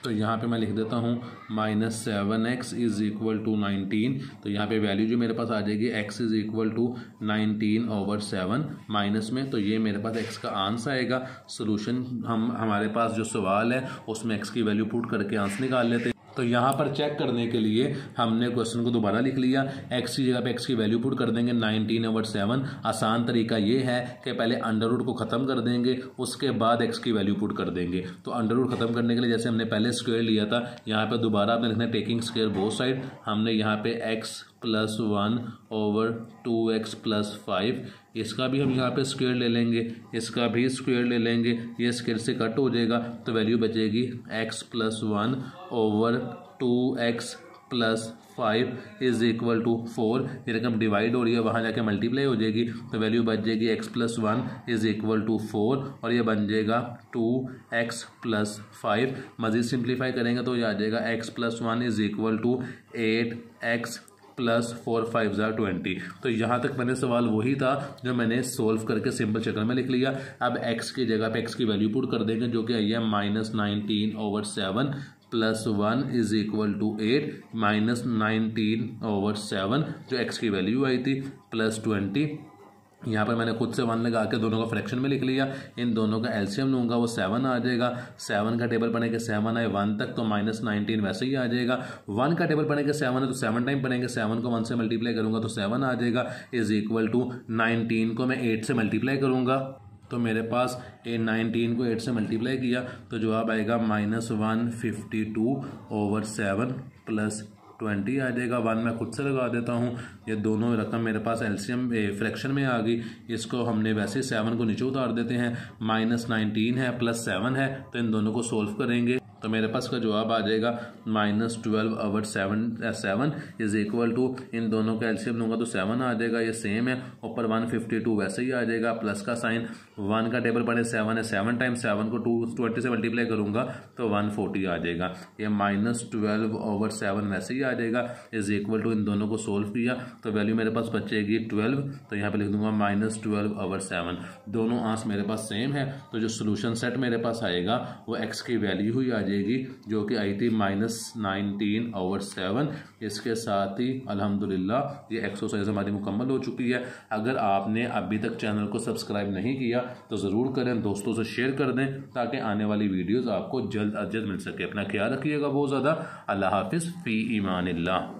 तो यहाँ पे मैं लिख देता हूँ -7x इज इक्वल टू 19, तो यहाँ पे वैल्यू जो मेरे पास आ जाएगी x is equal to 19 over 7 minus में, तो ये मेरे पास x का आंसर आएगा। सोल्यूशन हमारे पास जो सवाल है उसमें x की वैल्यू पुट करके आंसर निकाल लेते हैं। तो यहाँ पर चेक करने के लिए हमने क्वेश्चन को दोबारा लिख लिया, x की जगह पे x की वैल्यू पुट कर देंगे 19 ओवर 7। आसान तरीका ये है कि पहले अंडर रूट को ख़त्म कर देंगे, उसके बाद x की वैल्यू पुट कर देंगे। तो अंडर रूट ख़त्म करने के लिए जैसे हमने पहले स्क्वायर लिया था, यहाँ पे दोबारा आपने लिखना है टेकिंग स्क्वायर बोथ साइड। हमने यहाँ पे x plus 1 over 2x plus 5, इसका भी हम यहाँ पे स्क्वायर ले लेंगे, इसका भी स्क्वायर ले लेंगे, ये स्क्वायर से कट हो जाएगा तो वैल्यू बचेगी x plus 1 over 2x plus 5 is equal to 4। ये रकम डिवाइड हो रही है, वहाँ जाके मल्टीप्लाई हो जाएगी, तो वैल्यू बच जाएगी x plus 1 is equal to 4 और ये बन जाएगा 2x प्लस 5। मज़ीद सिंप्लीफाई करेंगे तो ये आ जाएगा x plus 1 is equal to 8x plus 4 5 ज़ा 20। तो यहाँ तक मैंने सवाल वही था जो मैंने सोल्व करके सिंपल शक्ल में लिख लिया। अब x की जगह पे x की वैल्यू पुट कर देंगे जो कि आई है -19 over 7। Plus 1 is equal to 8 minus 19/7 जो एक्स की वैल्यू आई थी प्लस 20। यहाँ पर मैंने खुद से 1 लगा के दोनों का फ्रैक्शन में लिख लिया। इन दोनों का एलसीएम लूँगा वो 7 आ जाएगा। 7 का टेबल पढ़ेंगे 7 आए 1 तक तो माइनस 19 वैसे ही आ जाएगा। 1 का टेबल पढ़ेंगे 7 है तो 7 टाइम पढ़ेंगे, 7 को 1 से मल्टीप्लाई करूँगा तो 7 आ जाएगा इज इक्वल टू 19 को मैं 8 से मल्टीप्लाई करूँगा तो मेरे पास 19 को 8 से मल्टीप्लाई किया तो जवाब आएगा -152/7 प्लस 20 आ जाएगा। 1 मैं खुद से लगा देता हूँ। ये दोनों रकम मेरे पास एलसीएम फ्रैक्शन में आ गई। इसको हमने वैसे 7 को नीचे उतार देते हैं। -19 है प्लस 7 है तो इन दोनों को सोल्व करेंगे तो मेरे पास का जवाब आ जाएगा -12/7 इज इक्वल टू, इन दोनों का एलसीएम लूँगा तो 7 आ जाएगा, ये सेम है। ऊपर 152 वैसे ही आ जाएगा, प्लस का साइन। 1 का टेबल पढ़े 7 है, 7 टाइम 7 को 220 से मल्टीप्लाई करूँगा तो 140 आ जाएगा। ये -12/7 वैसे ही आ जाएगा इज इक्वल टू, इन दोनों को सोल्व किया तो वैल्यू मेरे पास बचेगी 12 तो यहाँ पे लिख दूंगा -12/7। दोनों आंसर मेरे पास सेम है तो जो सोल्यूशन सेट मेरे पास आएगा वो एक्स की वैल्यू ही आ जाएगी जो कि आई थी -19/7। इसके साथ ही अल्हम्दुलिल्लाह ये एक्सरसाइज हमारी मुकम्मल हो चुकी है। अगर आपने अभी तक चैनल को सब्सक्राइब नहीं किया तो ज़रूर करें, दोस्तों से शेयर कर दें ताकि आने वाली वीडियोज़ आपको जल्द अज जल्द मिल सके। अपना ख्याल रखिएगा बहुत ज़्यादा। अल्लाह हाफिज़ फ़ी ईमानिल्लाह।